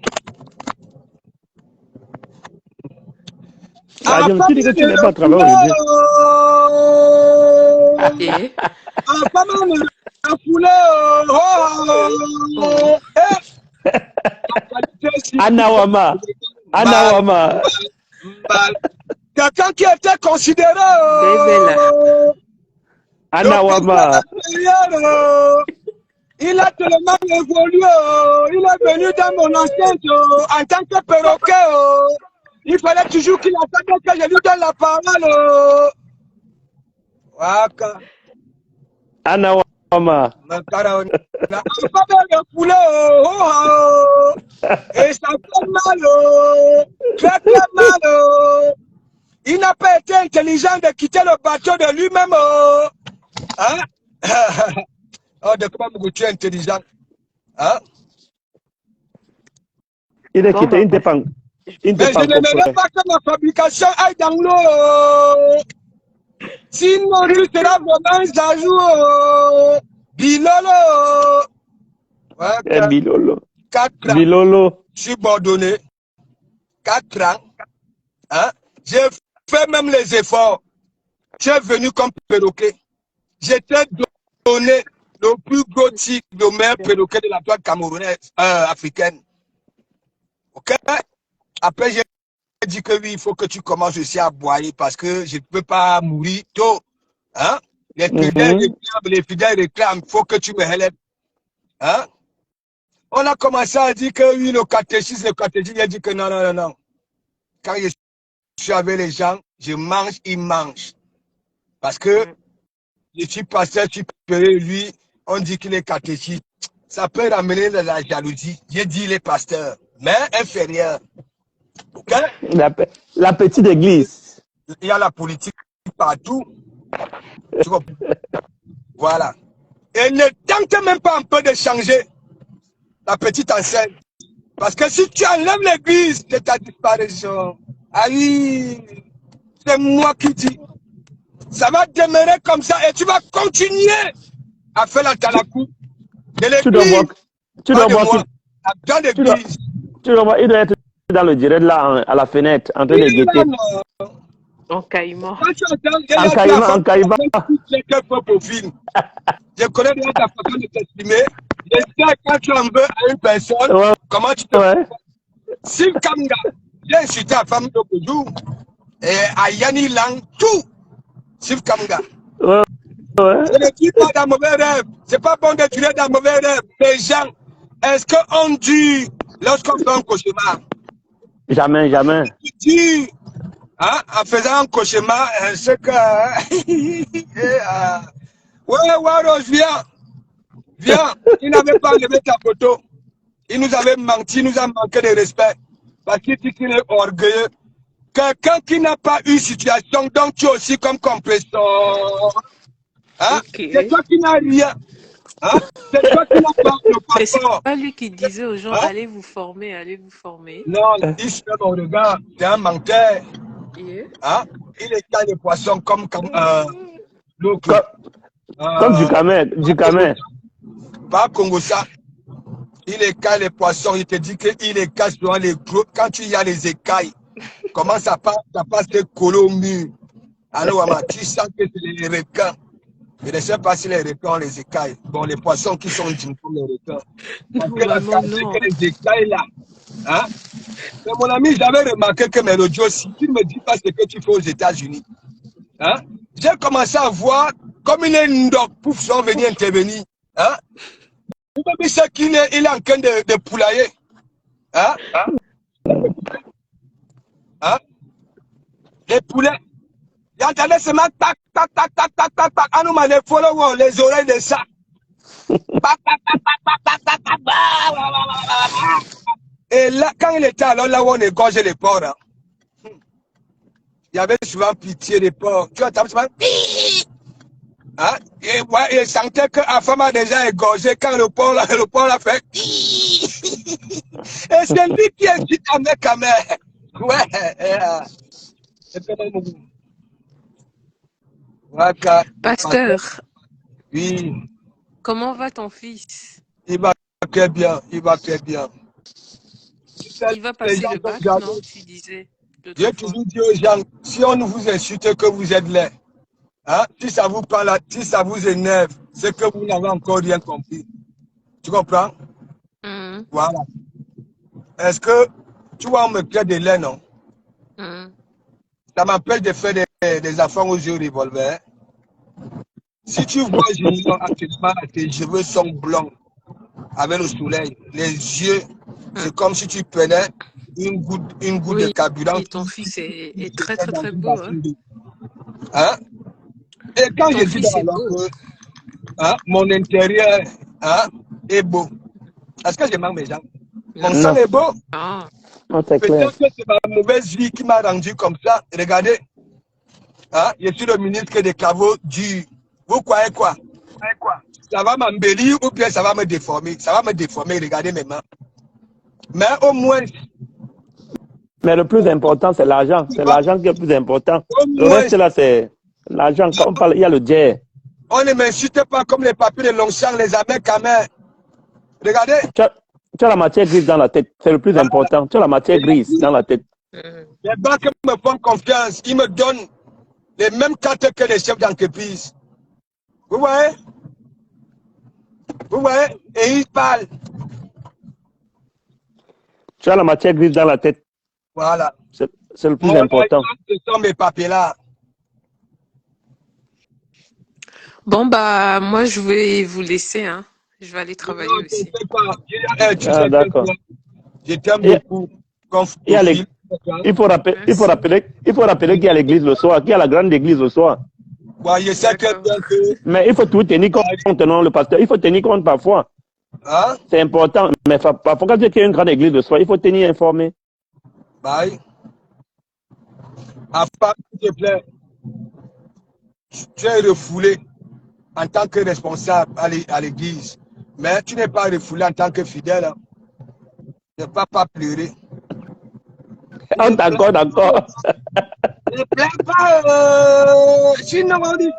Je me suis dit que tu n'es pas travaillé aujourd'hui. Anawama. Quelqu'un qui était considéré Anawama. Il a tellement évolué, il est venu dans mon enceinte en tant que perroquet. Il fallait toujours qu'il attende que je lui donne la parole. Waka. Anawama. Et ça fait mal, très mal. Il n'a pas été intelligent de quitter le bateau de lui-même. Oh, de quoi tu es intelligent? Il est quitté, il ne pas. Mais je n'aimerais pas que la fabrication aille dans l'eau. Sinon, tu seras vraiment un jour. Bilolo. Ouais, Bilolo. 4 ans. Bilolo. Subordonné. 4 ans. J'ai fait même les efforts. Tu es venu comme perroquet. J'étais donné le plus gros titre de meilleur perroquet de la toile camerounaise, africaine. Ok? Après, j'ai dit que oui, il faut que tu commences aussi à boyer parce que je ne peux pas mourir tôt. Les fidèles réclament, il faut que tu me relèves. On a commencé à dire que oui, le catéchisme, il a dit que non. Quand je suis avec les gens, je mange, ils mangent. Parce que je suis pasteur supérieur, lui, on dit qu'il est catéchiste. Ça peut ramener de la jalousie. J'ai dit les pasteurs, mais inférieur. Ok? La petite église. Il y a la politique partout. Tu comprends? Voilà. Et ne tente même pas un peu de changer la petite enseigne. Parce que si tu enlèves l'église de ta disparition, aïe, c'est moi qui dis. Ça va demeurer comme ça et tu vas continuer à faire la talakou de l'église. Tu dois voir. Il doit être dans le direct là, à la fenêtre, en train de guetter. En caïman. En caïman. Je connais déjà ta façon de t'estimer. Je sais quand tu en veux à une personne, comment tu te fais. Sim Kamga, j'ai insulté la femme de Koudou et à Yani Lang, tout. Sim Kamga. Je ne dis pas dans mauvais rêve. C'est pas bon de tuer dans mauvais rêve. Les gens, est-ce qu'on dit lorsqu'on fait un cauchemar? Jamais. Tu dis, hein, en faisant un cauchemar, c'est que. Ouais, Rose, viens. Viens. Il n'avait pas enlevé ta photo. Il nous avait menti, il nous a manqué de respect. Parce qu'il dit qu'il est orgueilleux. Quelqu'un qui n'a pas eu situation, donc tu es aussi comme compresseur. Hein? Okay. C'est toi qui n'as rien. Hein? C'est toi qui n'as pas le passeport. C'est pas lui qui disait aux gens, allez vous former, allez vous former. Non, il se fait mon regard, c'est un menteur. Yeah. Hein? Il est cas de poisson comme l'autre. Comme du camel. Pas Congo ça. Il écaille les poissons, il te dit qu'il écaille dans les gros. Quand il y a les écailles, comment ça passe des colos au mur. Alors, tu sens que c'est les requins. Je ne sais pas si les requins ont les écailles. Bon, les poissons qui sont dignes comme les requins. Parce que là, que les écailles là. Hein? Mais mon ami, j'avais remarqué que Mélodie aussi, tu ne me dis pas ce que tu fais aux États-Unis. Hein? J'ai commencé à voir comme il est une dog pour venir intervenir. Hein? Vous avez vu ce qu'il est, il est en train de poulailler. Hein? Hein? Les poulets. Il entendait seulement tac, tac, tac, tac, tac, tac, tac. Ah, nous, les followers, les oreilles de ça. Et là, quand il était alors là où on égorgeait les porcs, hein, il y avait souvent pitié des porcs. Tu entends souvent. Hein? Et ouais, il sentait que la femme a déjà égorgé quand le porc l'a fait. Et c'est lui qui est dit à mes mère. Ouais. Pasteur. Oui. Comment va ton fils? Il va très bien. Il va passer le bac, non? Tu disais. J'ai toujours dit aux gens, si on vous insulte que vous êtes laid, hein, si ça vous parle, si ça vous énerve, c'est que vous n'avez encore rien compris. Tu comprends? Voilà. Est-ce que, tu vois, on me crée des laits, non? Ça m'empêche de faire des enfants aux yeux revolver. Si tu vois, actuellement, tes cheveux sont blancs avec le soleil. Les yeux, c'est comme si tu prenais une goutte de carburant. Et ton fils est très, très, très beau. Hein? Et quand je dis hein, mon intérieur est beau, est-ce que je manque mes jambes? Mon sang est beau. Peut-être que c'est ma mauvaise vie qui m'a rendu comme ça. Regardez, hein, je suis le ministre des travaux du. Vous croyez quoi? Ça va m'embellir ou bien ça va me déformer? Ça va me déformer, regardez mes mains. Mais au moins. Mais le plus important, c'est l'argent. C'est l'argent qui est le plus important. Le reste, là, c'est l'argent. Quand on parle, il y a le jet. On ne m'insulte pas comme les papiers de Longchamp, les Américains. Regardez. Tu as la matière grise dans la tête. C'est le plus important. Tu as la matière grise dans la tête. Les banques me font confiance. Ils me donnent les mêmes cartes que les chefs d'entreprise. Vous voyez? Et ils parlent. Tu as la matière grise dans la tête. Voilà. C'est le plus important. Ce sont mes papiers-là. Bon, bah, moi, je vais vous laisser. Hein. Je vais aller travailler aussi. D'accord. Je t'aime beaucoup. Il faut rappeler qu'il y a l'église le soir, qu'il y a la grande église le soir. Ouais, je sais très D'accord. bien que... Mais il faut tout tenir compte, non, le pasteur. Il faut tenir compte parfois. Hein? C'est important. Mais parfois, quand tu es une grande église de soi, il faut tenir informé. Bye. Afam, s'il te plaît, tu es refoulé en tant que responsable à l'église. Mais tu n'es pas refoulé en tant que fidèle. Hein. Ne pas pleurer. Oh, d'accord, d'accord. Ne pleure pas. Sinon, on dit.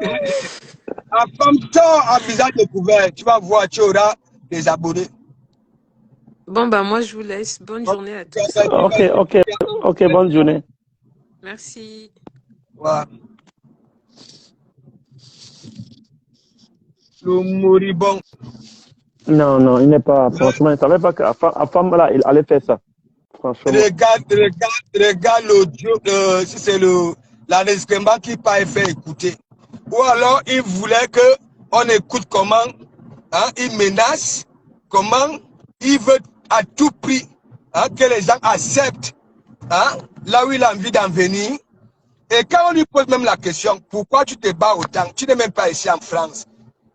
Afam, sors à visage découvert. Tu vas voir, tu auras des abonnés. Bon, bah, moi, je vous laisse. Bonne journée à tous. Ok, bonne journée. Merci. Voilà. Le moribond. Non, il n'est pas, franchement, il ne savait pas qu'à femme, là, il allait faire ça. Franchement. Regarde l'audio, si c'est l'enregistrement qui pas fait écouter. Ou alors, il voulait qu'on écoute comment il menace, comment il veut à tout prix que les gens acceptent là où il a envie d'en venir. Et quand on lui pose même la question, pourquoi tu te bats autant? Tu n'es même pas ici en France.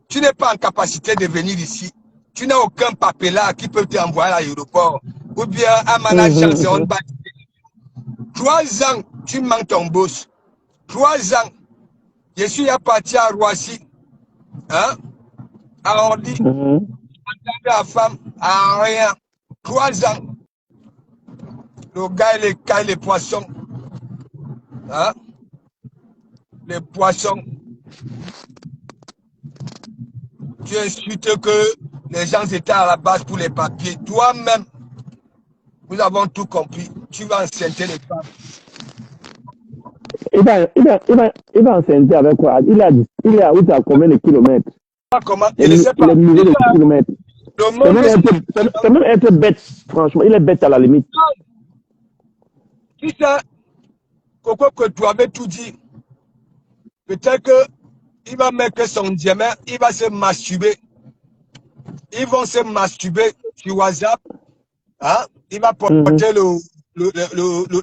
Tu n'es pas en capacité de venir ici. Tu n'as aucun papier-là qui peut t'envoyer à l'aéroport. Ou bien un manager, c'est on bat. 3 ans, tu manques ton boss. 3 ans. Je suis parti à Roissy. À Orly. À femme. À rien. 3 ans. Le gars, il caille les poissons. Les poissons. Tu insultes que les gens étaient à la base pour les papiers. Toi-même, nous avons tout compris. Tu vas enceinter les femmes. Il va enceinter avec quoi? Il est à combien de kilomètres? Comment? Je ne sais pas. Les milliers de kilomètres. C'est même être bête, franchement. Il est bête à la limite. Tu sais, Coco, que tu avais tout dit. Peut-être qu'il va mettre son diamant, il va se masturber. Ils vont se masturber sur WhatsApp. Il va porter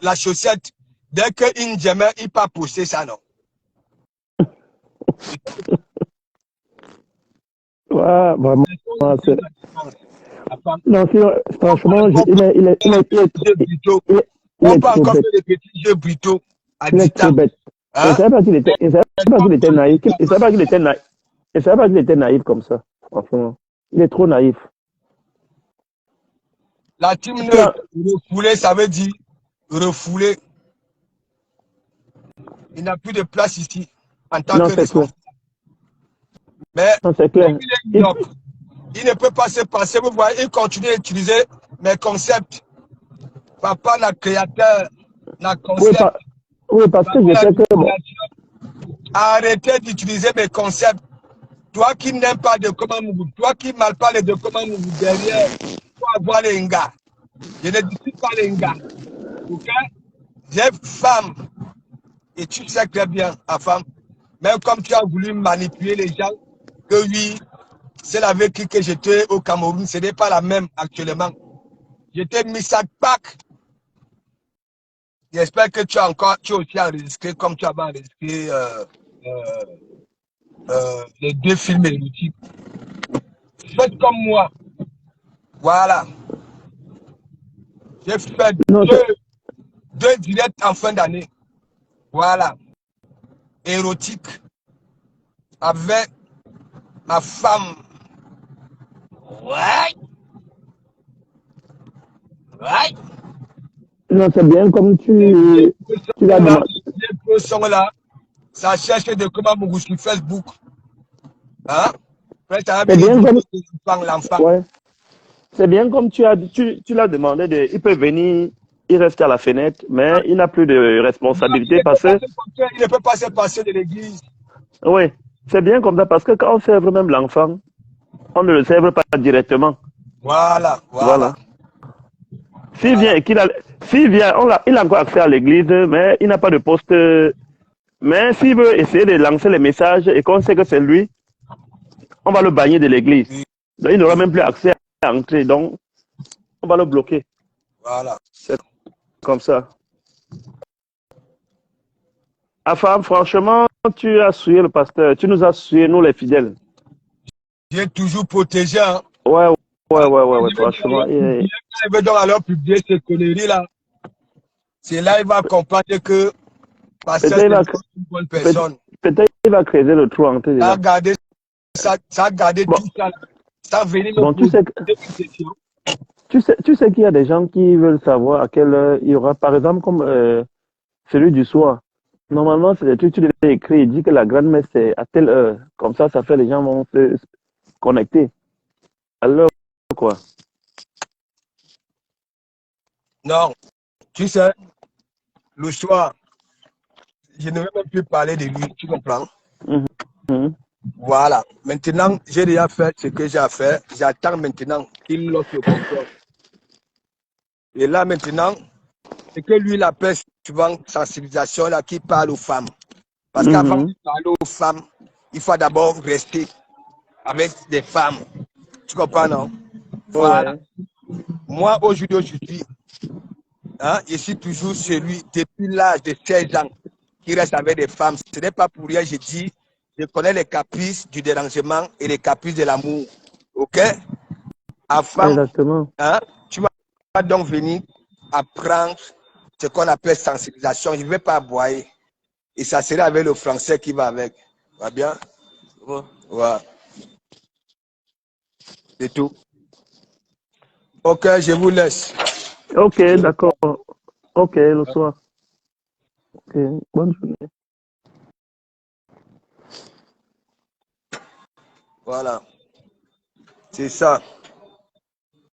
la chaussette. Dès qu'une diamant, il va pousser ça, non? Ouais, vraiment. Non, franchement, il est on peut encore faire des petits jeux brutaux à il est trop bête. Il ne savait pas qu'il était naïf. Il ne savait pas qu'il était naïf comme ça. Franchement, il est trop naïf. La team refoulée, ça veut dire refouler. Il n'a plus de place ici en tant que responsable. Mais c'est clair. Il ne peut pas se passer. Vous voyez, il continue à utiliser mes concepts. Papa, la créateur, la concept. Oui, parce que je sais que... Arrêtez d'utiliser mes concepts. Toi qui n'aimes pas de comment Mougou, toi qui mal parle de comment Mougou derrière, pour avoir les gars. Je ne discute pas les gars. Ok? J'ai femme. Et tu sais très bien, la femme. Même comme tu as voulu manipuler les gens, que oui, celle avec qui j'étais au Cameroun, ce n'est pas la même actuellement. J'étais mis à Pâques. J'espère que tu as aussi enregistré comme tu avais enregistré les 2 films érotiques. Faites comme moi. Voilà. J'ai fait 2 directs en fin d'année. Voilà. Érotique. Avec ma femme. Ouais. Ouais. Non, c'est bien comme tu l'as demandé. Les sont là. Ça cherche de comment Mougou sur Facebook. C'est bien comme l'enfant. Ouais. C'est bien comme tu l'as demandé. Il peut venir, il reste à la fenêtre, mais il n'a plus de responsabilité parce que... Il ne peut pas se passer de l'église. Oui, c'est bien comme ça parce que quand on sèvre même l'enfant, on ne le sèvre pas directement. Voilà. S'il vient, il a encore accès à l'église, mais il n'a pas de poste. Mais s'il veut essayer de lancer les messages et qu'on sait que c'est lui, on va le bannir de l'église. Donc, il n'aura même plus accès à entrer. Donc, on va le bloquer. Voilà. C'est comme ça. Afam, franchement, tu as souillé le pasteur. Tu nous as souillé, nous les fidèles. J'ai toujours protégé. Hein. Ouais, Hein, franchement. Je vais donc alors publier ces conneries-là. C'est là qu'il va comprendre que Pasteur, c'est une bonne personne. Peut-être qu'il va créer le trou entre les deux. Ça a gardé tout ça. Ça venir me poser des questions. Tu sais qu'il y a des gens qui veulent savoir à quelle heure il y aura, par exemple, comme celui du soir. Normalement, c'est des trucs, tu devais écrire, il dit que la grande messe c'est à telle heure. Comme ça fait les gens vont se connecter. À l'heure, quoi. Non, tu sais, le soir, je ne vais même plus parler de lui, tu comprends? Voilà. Maintenant, j'ai déjà fait ce que j'ai à faire. J'attends maintenant qu'il lance le contrôle. Et là, maintenant, c'est que lui, il appelle souvent sensibilisation là, qui parle aux femmes. Parce qu'avant de parler aux femmes, il faut d'abord rester avec des femmes. Tu comprends, non? Voilà. Ouais. Moi, aujourd'hui, hein, je suis toujours celui, depuis l'âge de 16 ans, qui reste avec des femmes. Ce n'est pas pour rien, je dis, je connais les caprices du dérangement et les caprices de l'amour. OK? Exactement. Hein, tu vas donc venir apprendre ce qu'on appelle sensibilisation. Je ne vais pas aboyer. Et ça serait avec le français qui va avec. Va bien? Ouais. C'est tout. OK, je vous laisse. OK, d'accord. OK, le soir. OK, bonne journée. Voilà. C'est ça.